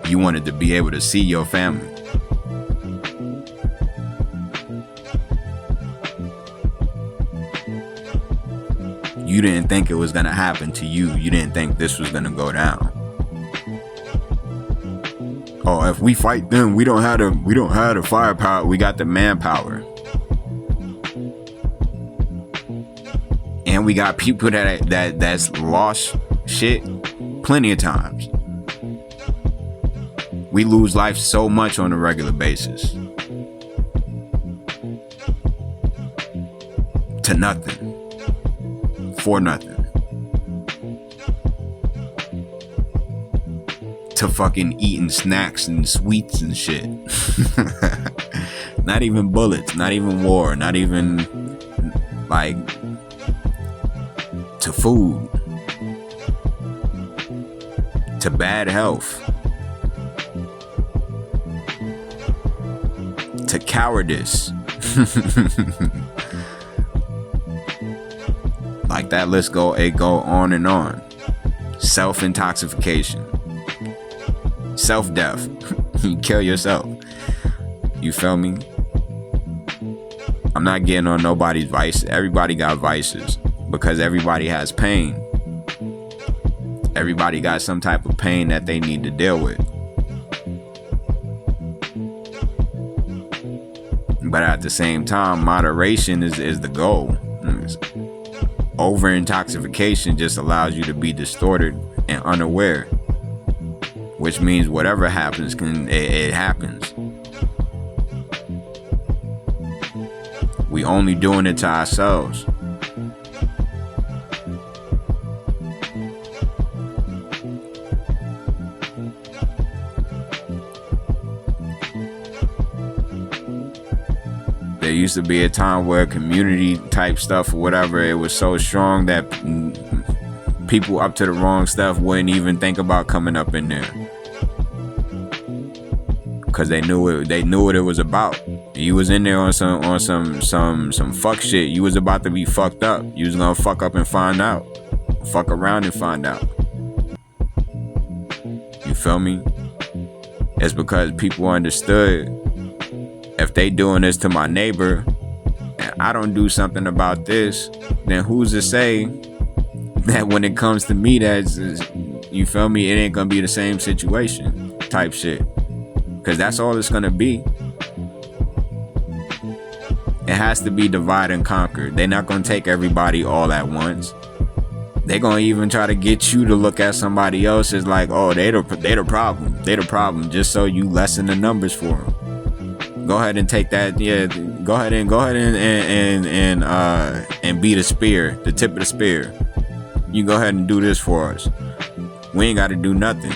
You wanted to be able to see your family. You didn't think it was going to happen to you. You didn't think this was going to go down. Oh, if we fight them, we don't have the firepower. We got the manpower. And we got people that's lost shit plenty of times. We lose life so much on a regular basis. To nothing. For nothing. To fucking eating snacks and sweets and shit. Not even bullets, not even war, not even like to food, to bad health, to cowardice. Like that list go on and on. Self-intoxication. Self-death. You kill yourself. You feel me? I'm not getting on nobody's vice. Everybody got vices because everybody has pain. Everybody got some type of pain that they need to deal with. But at the same time, moderation is the goal. Over intoxication just allows you to be distorted and unaware, which means whatever happens it happens. We only doing it to ourselves. There used to be a time where community type stuff or whatever, it was so strong that people up to the wrong stuff wouldn't even think about coming up in there because they knew what it was about. You was in there on some fuck shit. You was about to be fucked up. You was gonna fuck up and find out. Fuck around and find out. You feel me? It's because people understood, if they doing this to my neighbor and I don't do something about this, then who's to say that when it comes to me, that's, you feel me, it ain't gonna be the same situation type shit. Because that's all it's gonna be. It has to be divide and conquer. They're not gonna take everybody all at once. They're gonna even try to get you to look at somebody else as like, oh, they the problem. They the problem, just so you lessen the numbers for them. Go ahead and take that. Yeah, go ahead and be the spear, the tip of the spear. You go ahead and do this for us. We ain't got to do nothing.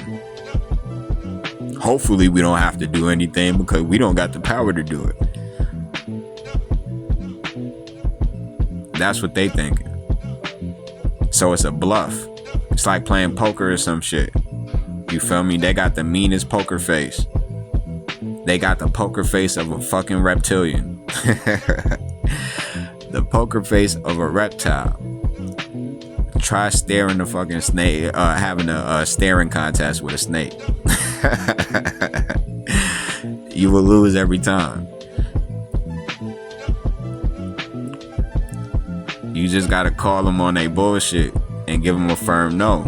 Hopefully, we don't have to do anything because we don't got the power to do it. That's what they thinking. So it's a bluff. It's like playing poker or some shit. You feel me? They got the meanest poker face. They got the poker face of a fucking reptilian. The poker face of a reptile. Try staring the fucking snake, having a staring contest with a snake. You will lose every time. You just gotta call them on their bullshit and give them a firm no.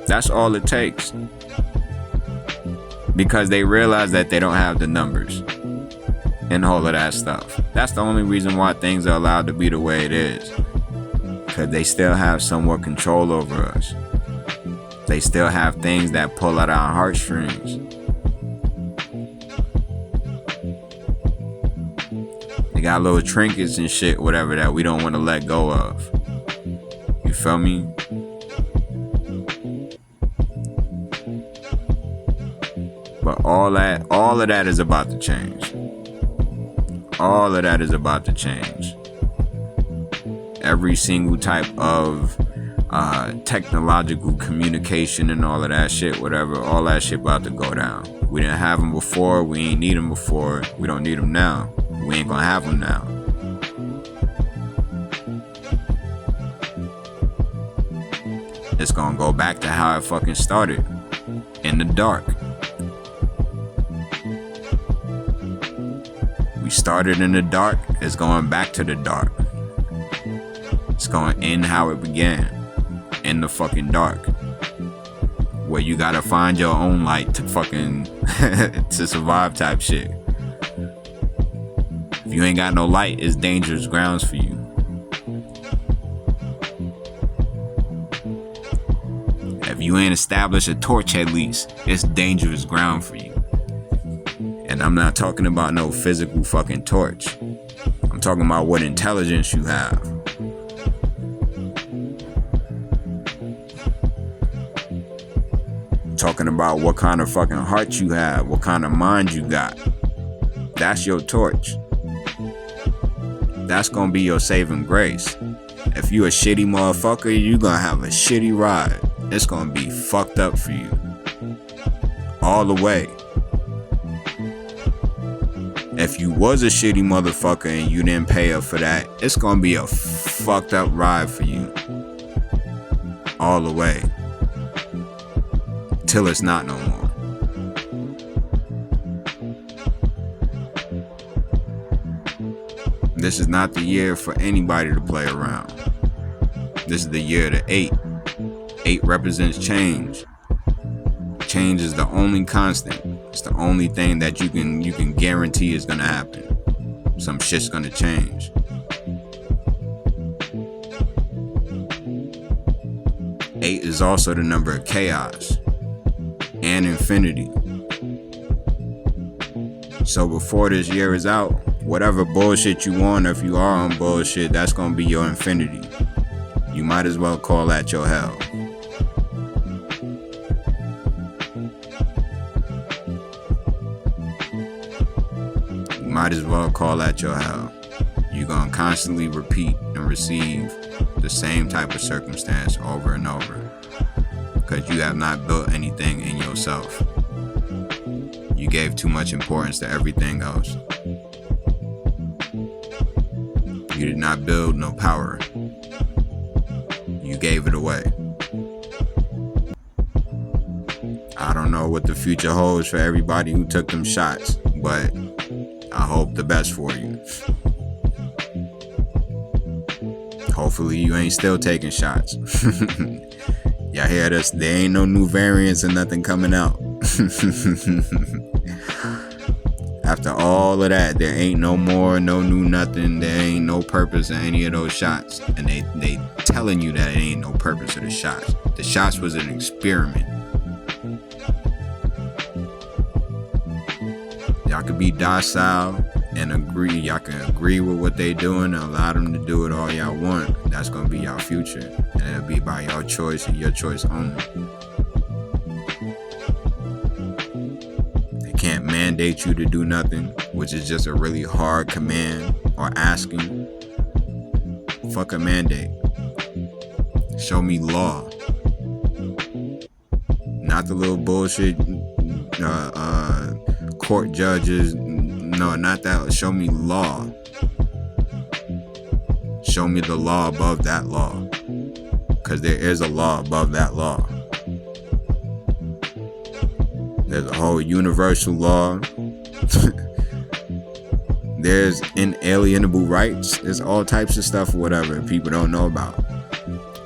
That's all it takes. Because they realize that they don't have the numbers and all of that stuff. That's the only reason why things are allowed to be the way it is. Because they still have somewhat control over us. They still have things that pull at our heartstrings. They got little trinkets and shit, whatever, that we don't want to let go of. You feel me? But all of that is about to change. All of that is about to change. Every single type of technological communication and all of that shit, whatever, all that shit about to go down. We didn't have them before. We ain't need them before. We don't need them now. We ain't gonna have them now. It's gonna go back to how it fucking started. In the dark. We started in the dark. It's going back to the dark. It's going to end how it began. In the fucking dark. Where you gotta find your own light to fucking to survive type shit. If you ain't got no light, it's dangerous grounds for you. If you ain't established a torch at least, it's dangerous ground for you. And I'm not talking about no physical fucking torch. I'm talking about what intelligence you have. I'm talking about what kind of fucking heart you have, what kind of mind you got. That's your torch. That's gonna be your saving grace. If you a shitty motherfucker, you gonna have a shitty ride. It's gonna be fucked up for you. All the way. If you was a shitty motherfucker and you didn't pay up for that, it's gonna be a fucked up ride for you. All the way. Till it's not no more. This is not the year for anybody to play around. This is the year of the 8. 8 represents change. Change is the only constant. It's the only thing that you can guarantee is gonna happen. Some shit's gonna change. Eight is also the number of chaos and infinity. So before this year is out, whatever bullshit you on, if you are on bullshit, that's gonna be your infinity. You might as well call that your hell. You might as well call that your hell. You're gonna constantly repeat and receive the same type of circumstance over and over, because you have not built anything in yourself. You gave too much importance to everything else. You did not build no power. You gave it away. I don't know what the future holds for everybody who took them shots, but I hope the best for you. Hopefully you ain't still taking shots. Y'all hear this? There ain't no new variants and nothing coming out. After all of that, there ain't no more, no new nothing. There ain't no purpose in any of those shots. And they telling you that it ain't no purpose of the shots. The shots was an experiment. Y'all could be docile and agree. Y'all can agree with what they doing and allow them to do it all y'all want. That's gonna be y'all future, and it'll be by your choice and your choice only. They can't mandate you to do nothing, which is just a really hard command or asking. Fuck a mandate. Show me law, not the little bullshit. Court judges, no, not that. Show me law. Show me the law above that law, because there is a law above that law. There's a whole universal law. There's inalienable rights. There's all types of stuff, whatever, people don't know about.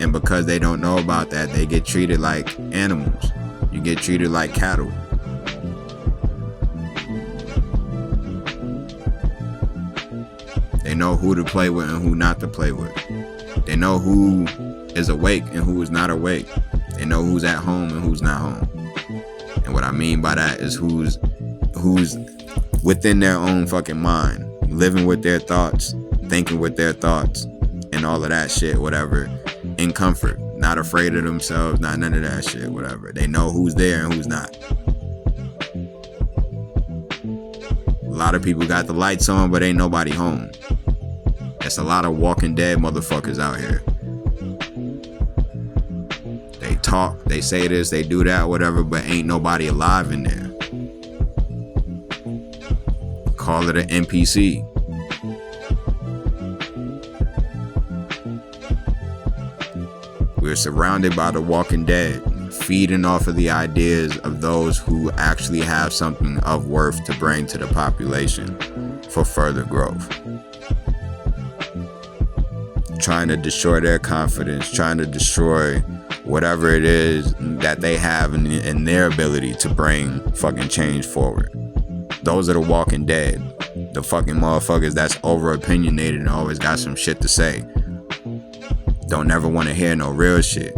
And because they don't know about that, they get treated like animals. You get treated like cattle. They know who to play with and who not to play with. They know who is awake and who is not awake. They know who's at home and who's not home. And what I mean by that is who's within their own fucking mind, living with their thoughts, thinking with their thoughts, and all of that shit, whatever, in comfort, not afraid of themselves, not none of that shit, whatever. They know who's there and who's not. A lot of people got the lights on, but ain't nobody home. There's a lot of Walking Dead motherfuckers out here. They talk, they say this, they do that, whatever, but ain't nobody alive in there. Call it an NPC. We're surrounded by the Walking Dead, feeding off of the ideas of those who actually have something of worth to bring to the population for further growth. Trying to destroy their confidence, trying to destroy whatever it is that they have in their ability to bring fucking change forward. Those are the Walking Dead. The fucking motherfuckers that's over opinionated and always got some shit to say. Don't never want to hear no real shit,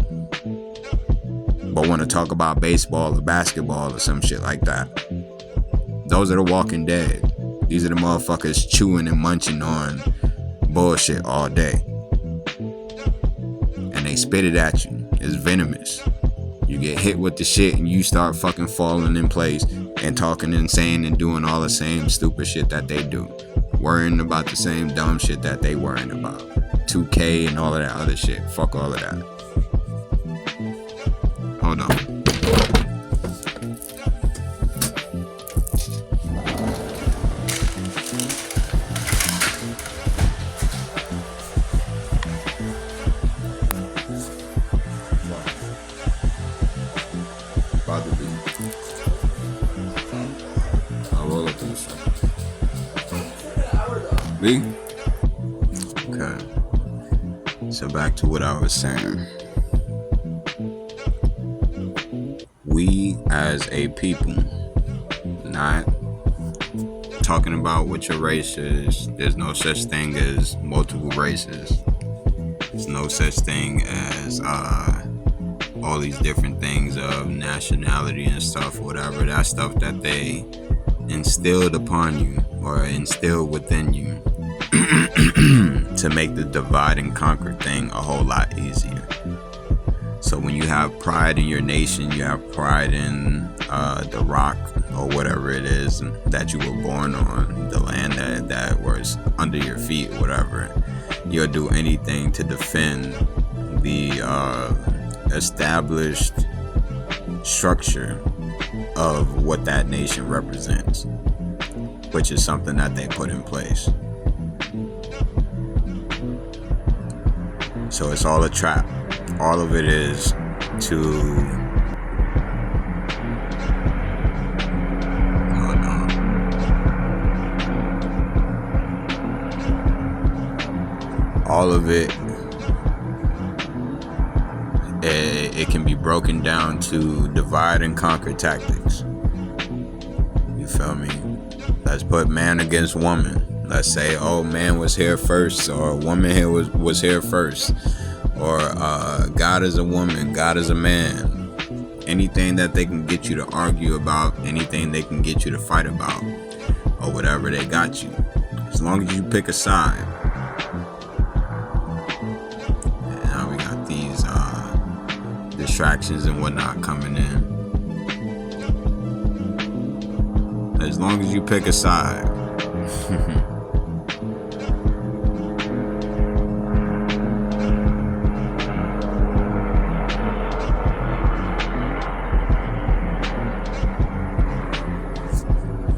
but want to talk about baseball or basketball or some shit like that. Those are the Walking Dead. These are the motherfuckers chewing and munching on bullshit all day. And they spit it at you. It's venomous. You get hit with the shit and you start fucking falling in place and talking and saying and doing all the same stupid shit that they do. Worrying about the same dumb shit that they worrying about. 2K and all of that other shit. Fuck all of that. Hold on. Me? Okay. So back to what I was saying. We as a people, not talking about what your race is. There's no such thing as multiple races. There's no such thing as all these different things of nationality and stuff, whatever. That stuff that they instilled upon you or instilled within you to make the divide and conquer thing a whole lot easier. So when you have pride in your nation, you have pride in the rock or whatever it is that you were born on, the land that was under your feet, whatever, you'll do anything to defend the established structure of what that nation represents, which is something that they put in place. So it's all a trap. All of it is to... All of it can be broken down to divide and conquer tactics. You feel me? Let's put man against woman. Let's say, oh, man was here first, or woman here was here first, or God is a woman, God is a man. Anything that they can get you to argue about, anything they can get you to fight about, or whatever, they got you. As long as you pick a side. And now we got these distractions and whatnot coming in. As long as you pick a side.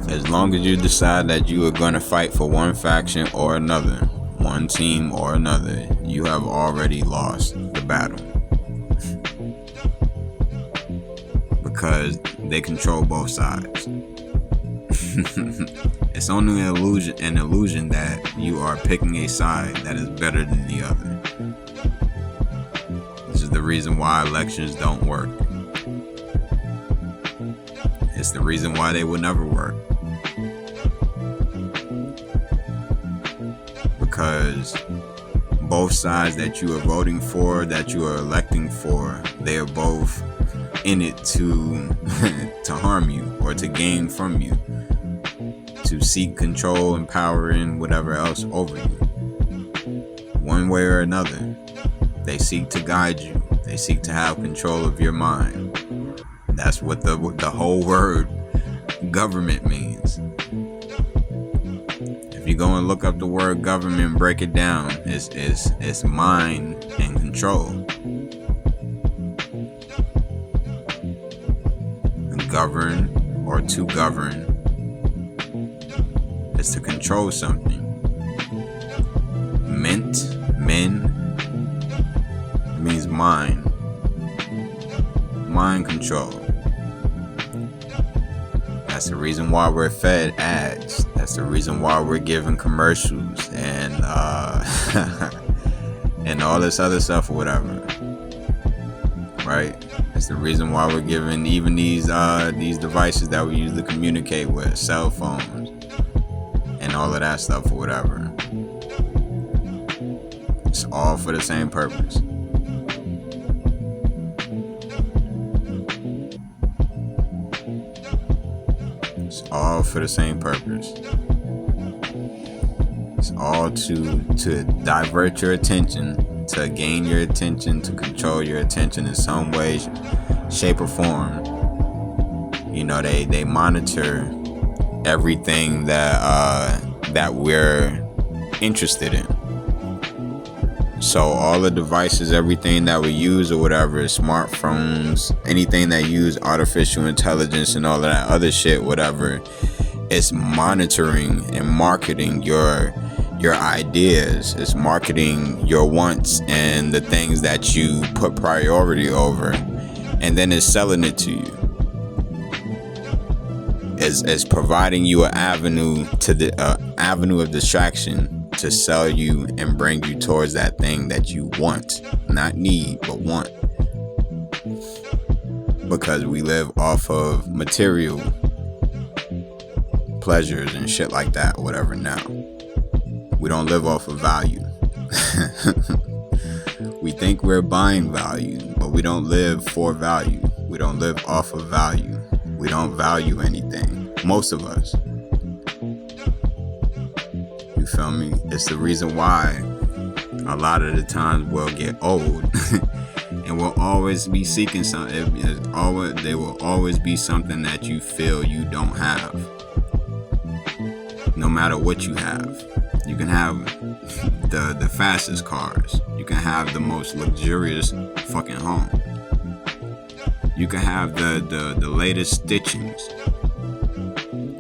As long as you decide that you are going to fight for one faction or another, one team or another, you have already lost the battle. Because they control both sides. It's only an illusion that you are picking a side that is better than the other. This is the reason why elections don't work. It's the reason why they will never work. Because both sides that you are voting for, that you are electing for, they are both in it to harm you or to gain from you, to seek control and power and whatever else over you. One way or another, they seek to guide you. They seek to have control of your mind. That's what the whole word government means. If you go and look up the word government and break it down, it's mind and control. Govern or to govern is to control something. Men means mind control. That's the reason why we're fed ads. That's the reason why we're given commercials and and all this other stuff or whatever, right? It's the reason why we're given even these devices that we use to communicate with, cell phones, and all of that stuff or whatever. It's all for the same purpose. It's all for the same purpose. It's all to divert your attention, to gain your attention, to control your attention in some way, shape, or form. You know, they monitor everything that we're interested in. So all the devices, everything that we use or whatever, smartphones, anything that use artificial intelligence and all of that other shit, whatever, it's monitoring and marketing your ideas. It's marketing your wants and the things that you put priority over, and then it's selling it to you. It's providing you an avenue to the avenue of distraction to sell you and bring you towards that thing that you want, not need, but want. Because we live off of material pleasures and shit like that, whatever now. We don't live off of value. We think we're buying value, but we don't live for value. We don't live off of value. We don't value anything. Most of us. You feel me? It's the reason why a lot of the times we'll get old and we'll always be seeking something. There will always be something that you feel you don't have. No matter what you have. You can have the fastest cars. You can have the most luxurious fucking home. You can have the latest stitchings.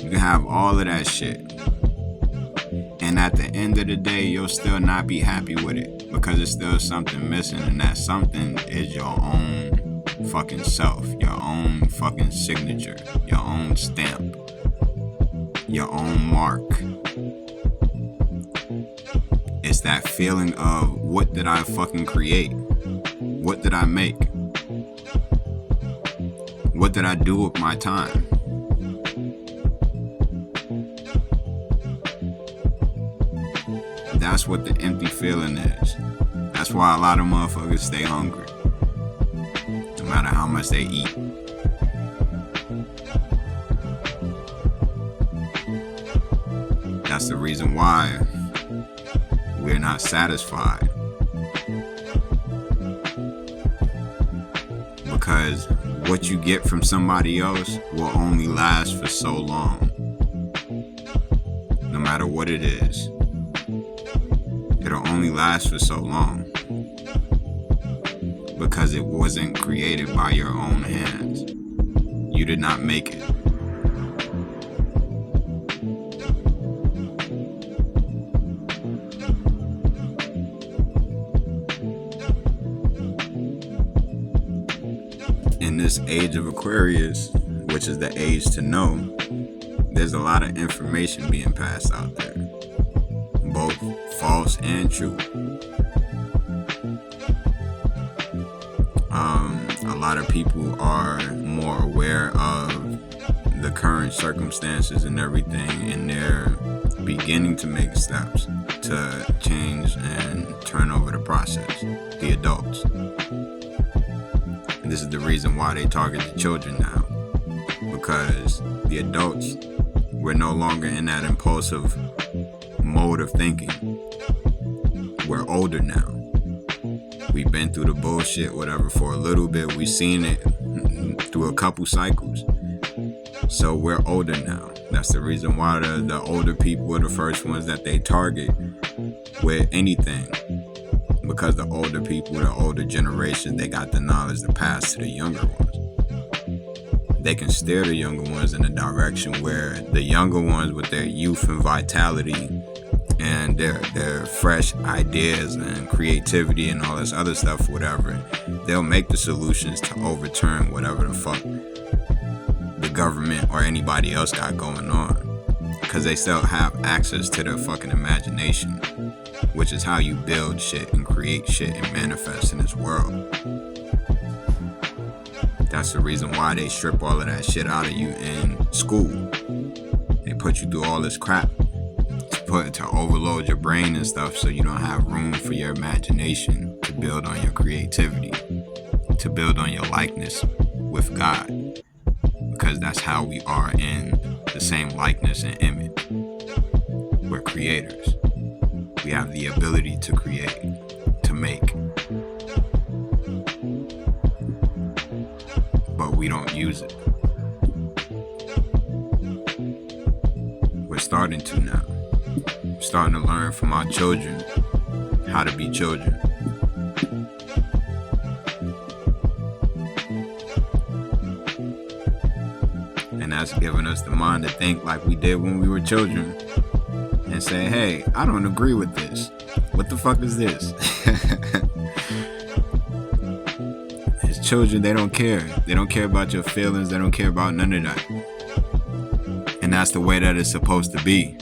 You can have all of that shit. And at the end of the day, you'll still not be happy with it. because it's still something missing, and that something is your own fucking self, your own fucking signature, your own stamp, your own mark. It's that feeling of, what did I fucking create? What did I make? What did I do with my time? That's what the empty feeling is. That's why a lot of motherfuckers stay hungry, no matter how much they eat. That's the reason why we're not satisfied. Because what you get from somebody else will only last for so long. No matter what it is. It'll only last for so long. Because it wasn't created by your own hands. You did not make it. In this age of Aquarius, which is the age to know, there's a lot of information being passed out there, both false and true. A lot of people are more aware of the current circumstances and everything, and they're beginning to make steps to change and turn over the process, the adults. This is the reason why they target the children now, because the adults, we're no longer in that impulsive mode of thinking. We're older now. We've been through the bullshit, whatever, for a little bit. We've seen it through a couple cycles. So we're older now. That's the reason why the older people are the first ones that they target with anything. Because the older people, the older generation, they got the knowledge to pass to the younger ones. They can steer the younger ones in a direction where the younger ones, with their youth and vitality and their fresh ideas and creativity and all this other stuff, whatever, they'll make the solutions to overturn whatever the fuck the government or anybody else got going on. Because they still have access to their fucking imagination, which is how you build shit and create shit and manifest in this world. That's the reason why they strip all of that shit out of you in school. They put you through all this crap to overload your brain and stuff, so you don't have room for your imagination to build on your creativity, to build on your likeness with God. Because that's how we are, in the same likeness and image. We're creators. We have the ability to create, to make. But we don't use it. We're starting to now. We're starting to learn from our children how to be children. And that's giving us the mind to think like we did when we were children. And say, hey, I don't agree with this. What the fuck is this? As children, they don't care. They don't care about your feelings. They don't care about none of that. And that's the way that it's supposed to be.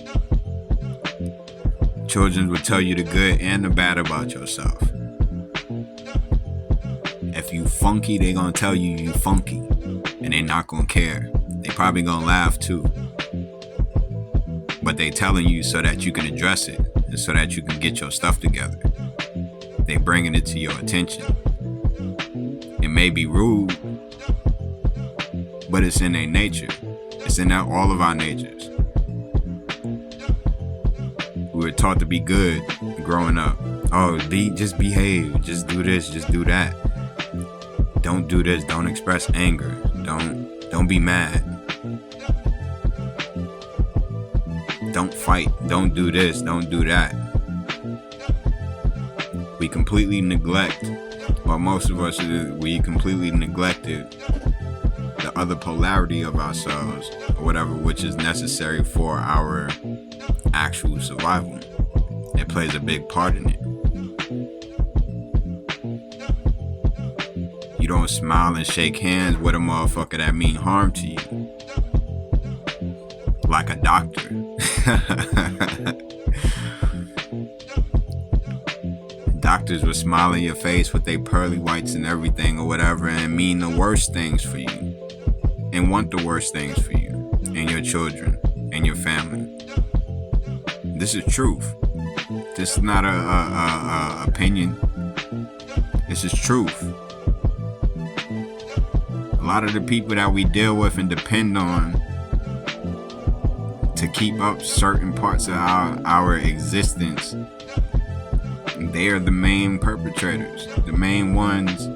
Children will tell you the good and the bad about yourself. If you funky, they gonna tell you you funky. And they not gonna care. They probably gonna laugh too. But they telling you so that you can address it and so that you can get your stuff together. They bringing it to your attention. It may be rude, but it's in their nature. It's in all of our natures. We were taught to be good growing up. Oh, just behave, just do this, just do that. Don't do this, don't express anger, don't be mad. Don't fight, don't do this, don't do that. We completely neglect, or most of us, we completely neglected the other polarity of ourselves, or whatever, which is necessary for our actual survival. It plays a big part in it. don't smile and shake hands with a motherfucker that mean harm to you. Like a doctor. Doctors will smile in your face with their pearly whites and everything or whatever and mean the worst things for you. And want the worst things for you and your children and your family. This is truth. This is not a opinion. This is truth. A lot of the people that we deal with and depend on to keep up certain parts of our existence, they are the main perpetrators, the main ones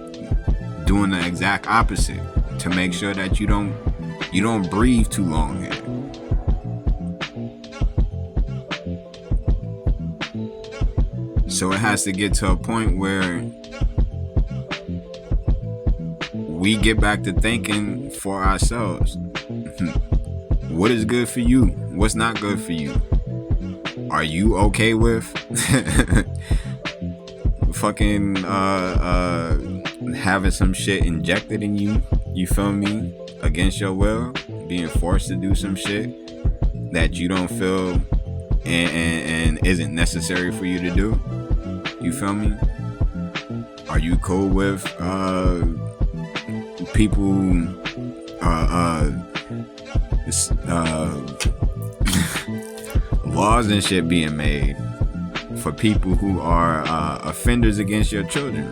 doing the exact opposite to make sure that you don't breathe too long here. So it has to get to a point where we get back to thinking for ourselves. What is good for you? What's not good for you? Are you okay with fucking having some shit injected in you? You feel me? Against your will, being forced to do some shit that you don't feel and isn't necessary for you to do. You feel me? Are you cool with people laws and shit being made for people who are offenders against your children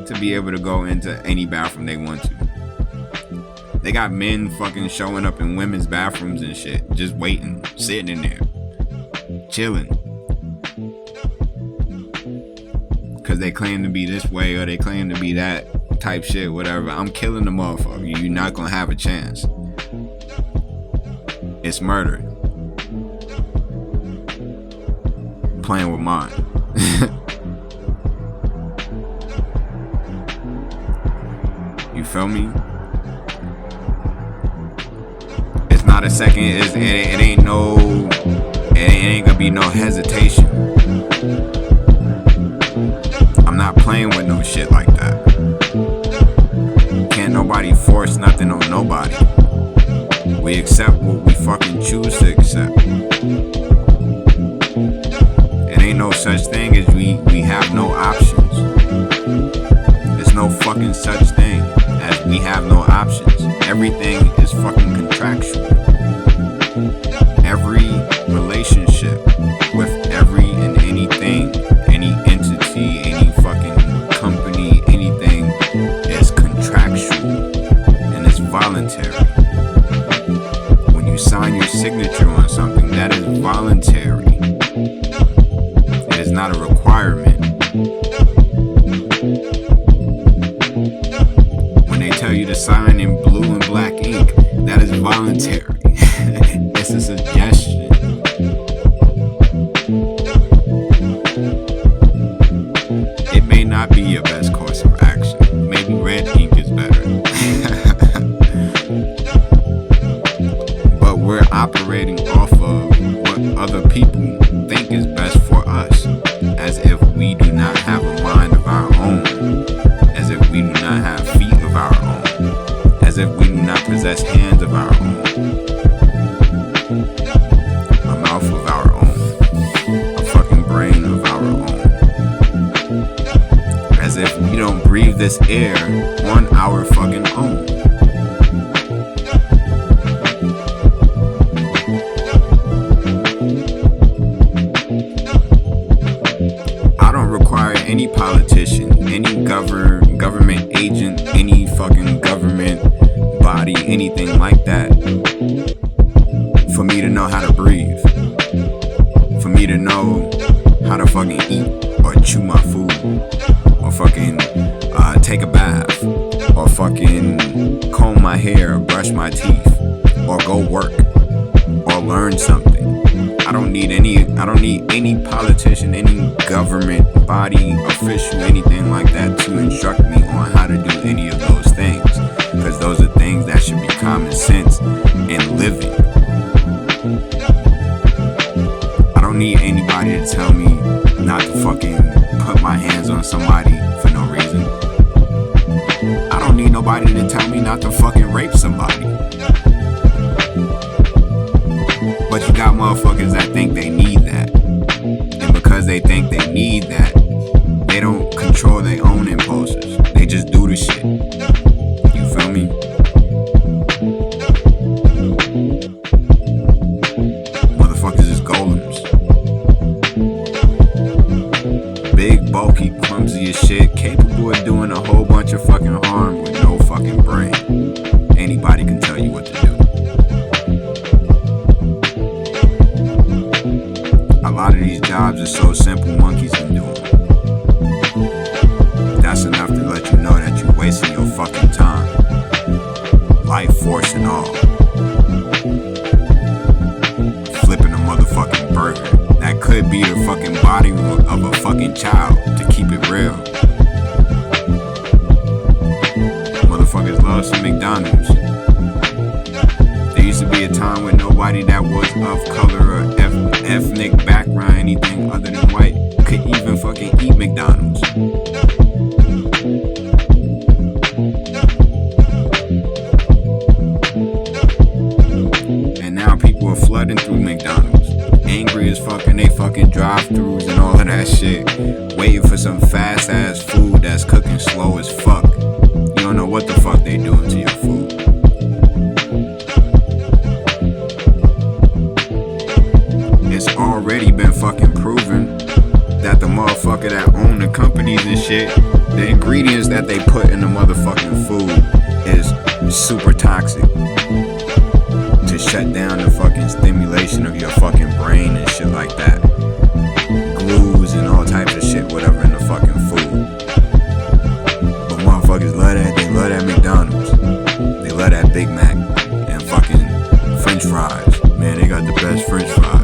to be able to go into any bathroom they want to? They got men fucking showing up in women's bathrooms and shit, just waiting, sitting in there, chilling. Cause they claim to be this way or they claim to be that type shit, whatever. I'm killing the motherfucker. You're not gonna have a chance. It's murder. Playing with mine. You feel me? It's not a second. It ain't gonna be no hesitation. I'm not playing with no shit like that. Can't nobody force nothing on nobody. We accept what we fucking choose to accept. It ain't no such thing as we have no options. There's no fucking such thing as we have no options. Everything is fucking contractual. Every relationship with every and anything, any entity, any fucking company, anything is contractual and it's voluntary. When you sign your signature on something, that is voluntary. It is not a requirement. When they tell you to sign in blue and black ink, that is voluntary. It's a suggestion. It may not be your best course of action. Maybe red ink is better. But we're operating off of what other people think is best for us, as if we do not have a mind of our own, as if we do not have feet of our own, as if we do not possess hands of our own, a mouth of our own, a fucking brain of our own, as if we don't breathe this air on our fucking own. I don't require any politician, any government agent, any fucking government body, anything like that, for me to know how to breathe, for me to know how to fucking eat or chew my food, or fucking take a bath, or fucking comb my hair, or brush my teeth, or go work, or learn something. I don't need any politician, any government body, official, anything like that to instruct me on how to do any of those things, because those are things that should be common sense in living. I don't need anybody to tell me not to fucking put my hands on somebody for no reason. coming and tell me not to fucking rape somebody. But you got motherfuckers that think they need that. And because they think they need that, they don't control their own impulses. They just do the shit. You feel me? Motherfuckers is golems. Big, bulky, clumsy as shit, capable of doing a whole bunch of fucking harm with no fucking brain. Anybody can tell you what to do. A lot of these jobs are so simple, monkeys can do them. That's enough to let you know that you're wasting your fucking time. Life force and all. Flipping a motherfucking burger. That could be the fucking body of a fucking child, to keep it real. Motherfuckers love some McDonald's. There used to be a time when nobody that was of color or ethnic background, anything other than white, could even fucking eat McDonald's. And now people are flooding through McDonald's, angry as fuck, and they fucking drive-thrus and all of that shit, waiting for some fast-ass food that's cooking slow as fuck. You don't know what the fuck they doing to your food. It's already been fucking proven that the motherfucker that own the companies and shit, the ingredients that they put in the motherfucking food is super toxic to shut down the fucking stimulation of your fucking brain and shit like that. Glues and all types of shit, whatever, in the fucking food. But motherfuckers love that. They love that McDonald's. They love that Big Mac and fucking French fries. Man, they got the best French fries.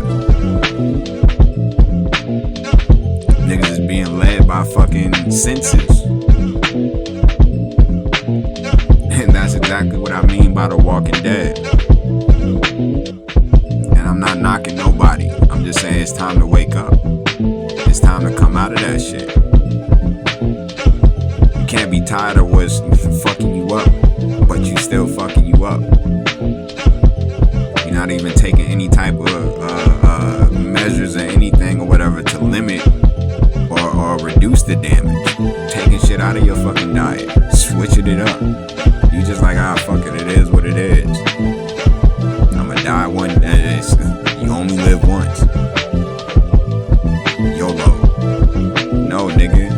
Niggas is being led by fucking senses. And that's exactly what I mean by The Walking Dead. And I'm not knocking nobody. I'm just saying it's time to wake up. It's time to come out of that shit. You can't be tired of what's fucking you up, but you still fucking you up. You're not even taking any type of measures or anything or whatever to limit or reduce the damage. Taking shit out of your fucking diet, switching it up. You just like, fuck it, it is what it is. I'ma die one day. You only live once. YOLO. No, nigga.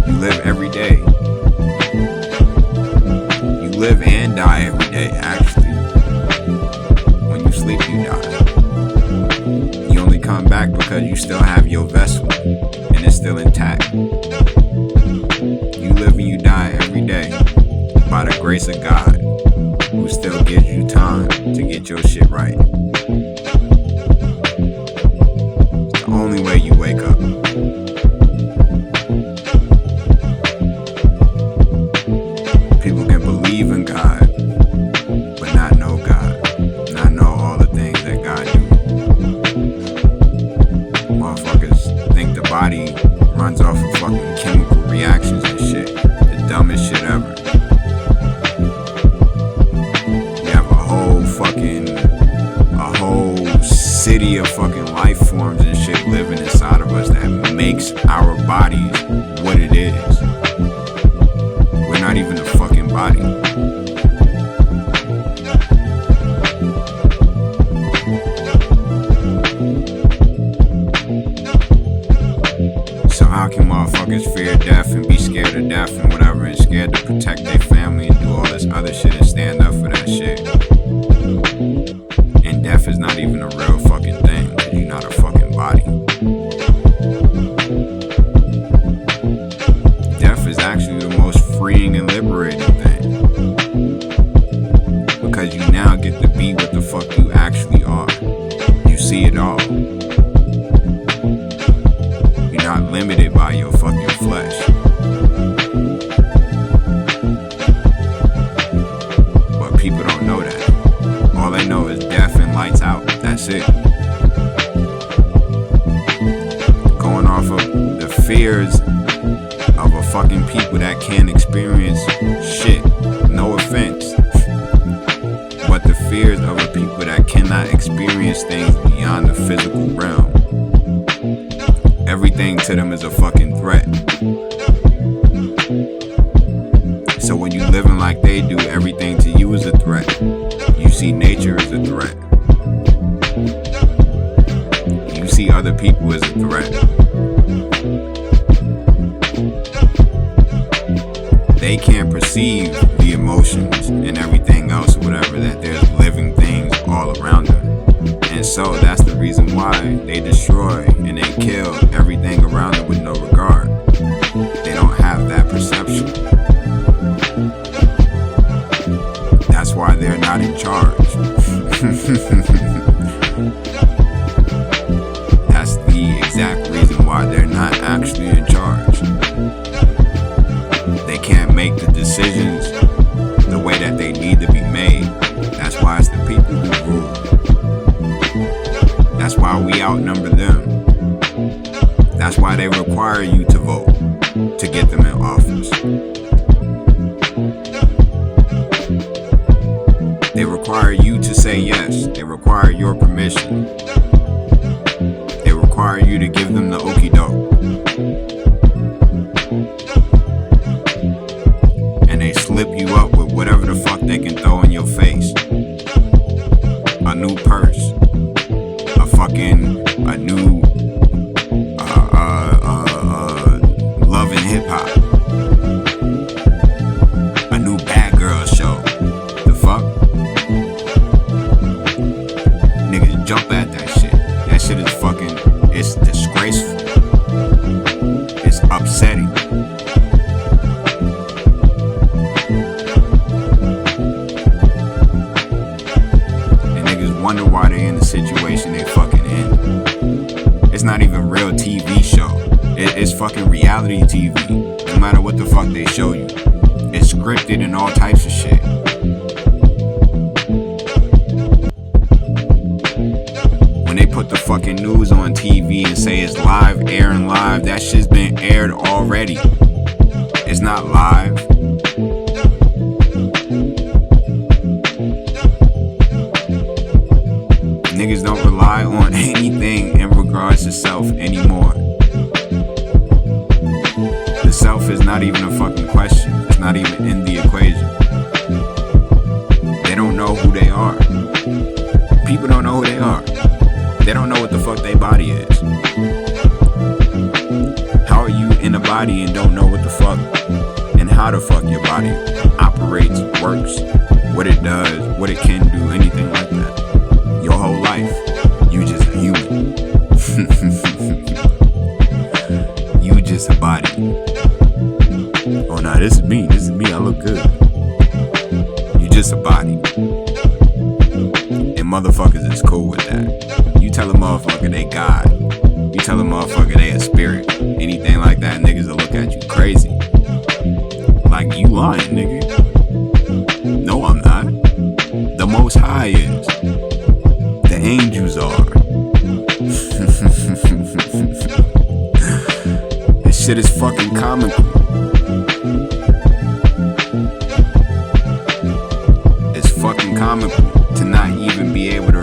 You live every day. You live and die every day, actually. When you sleep, you die. You only come back because you still have your vessel and it's still intact. You live and you die every day by the grace of God, who still gives you time to get your shit right. It's the only way you wake up. People can believe in God, but not know God, not know all the things that God do. Motherfuckers think the body runs off of fucking chemical reactions and shit. The dumbest shit ever. A whole city of fucking life forms and shit living inside of us that makes our bodies what it is. We're not even a fucking body. So how can motherfuckers fear death and be scared of death and whatever and scared to protect their family and do all this other shit and stand up for that shit? And death is not even a real fucking thing, because you're not a fucking body. Death is actually the most freeing and liberating thing, because you now get to be what the fuck you actually are. You see it all. You're not limited by your fucking flesh. But people don't know that. All they know is death and lights out. That's it. Going off of the fears of a fucking people that can't experience experience things beyond the physical realm. Everything to them is a fucking threat. So when you living like they do, everything to you is a threat. You see nature as a threat. You see other people as a threat. They can't perceive the emotions and everything else or whatever, that there's living things all around them. And so that's the reason why they destroy and they kill everything around them with no regard. They don't have that perception. That's why they're not in charge. That's the exact reason why they're not actually in charge. They can't make the decisions the way that they need to be made. That's why it's the people who rule. That's why we outnumber them. That's why they require you to vote to get them in office. They require you to say yes. They require your permission. They require you to give them the okie doke. And they slip you up with whatever the fuck they can throw in your face. A new purse. A new Love and Hip Hop. A new Bad Girl show. The fuck? Niggas jump at that shit. That shit is fucking, it's disgraceful. It's upsetting. And niggas wonder why they in the situation they fucking in. It's not even real TV show. It's fucking reality TV. No matter what the fuck they show you, it's scripted and all types of shit. When they put the fucking news on TV and say it's live, airing live, that shit's been aired already. It's not live. Niggas don't rely on anything in regards to self anymore. The self is not even a fucking question. It's not even in the equation. They don't know who they are. People don't know who they are. They don't know what the fuck their body is. How are you in a body and don't know what the fuck and how the fuck your body operates, works, what it does, what it can do, anything like that? Your whole life, you just a human. You just a body. Oh nah, this is me, I look good. You just a body. And motherfuckers is cool with that. You tell a motherfucker they God. You tell a motherfucker they a spirit. Anything like that, niggas will look at you crazy. Like, you lying, nigga. No, I'm not. The Most High is. The angels are. This shit is fucking comical. It's fucking comical to not even be able to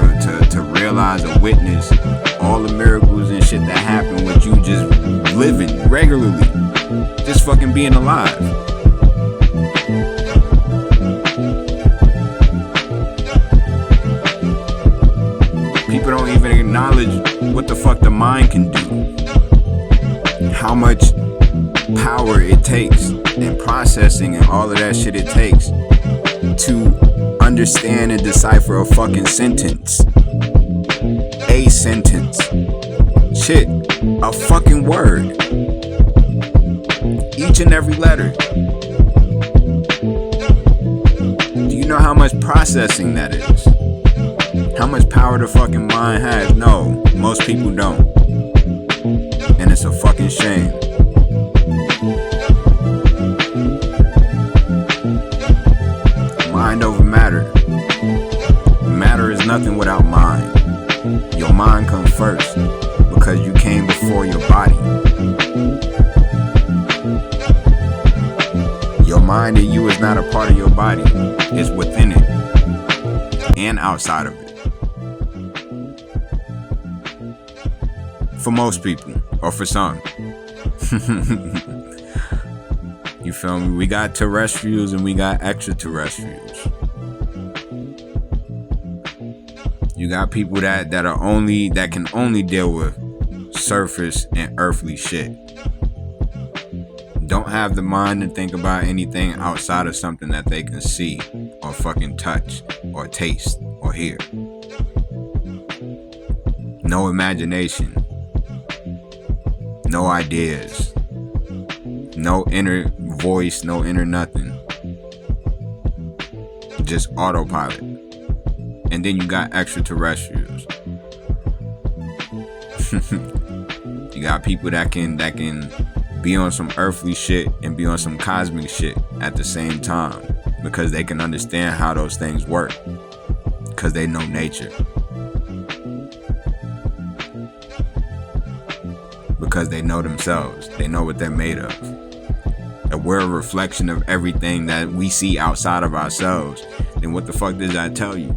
realize or witness all the miracles and shit that happen with you just living regularly. Just fucking being alive. People don't even acknowledge what the fuck the mind can do. How much power it takes and processing and all of that shit it takes to understand and decipher a fucking sentence. A sentence. Shit. A fucking word. Each and every letter. Do you know how much processing that is? How much power the fucking mind has? No, most people don't. And it's a fucking shame. Mind over matter. Matter is nothing without mind. Your mind comes first because you came before your body. Your mind and you is not a part of your body. It's within it and outside of it. For most people, or for some. You feel me? We got terrestrials and we got extraterrestrials. You got people that can only deal with surface and earthly shit. Don't have the mind to think about anything outside of something that they can see or fucking touch or taste or hear. No imagination. No ideas. No inner voice, no inner nothing. Just autopilot. And then you got extraterrestrials. You got people that can be on some earthly shit and be on some cosmic shit at the same time, because they can understand how those things work, because they know nature, because they know themselves, they know what they're made of. And we're a reflection of everything that we see outside of ourselves. Then what the fuck does that tell you?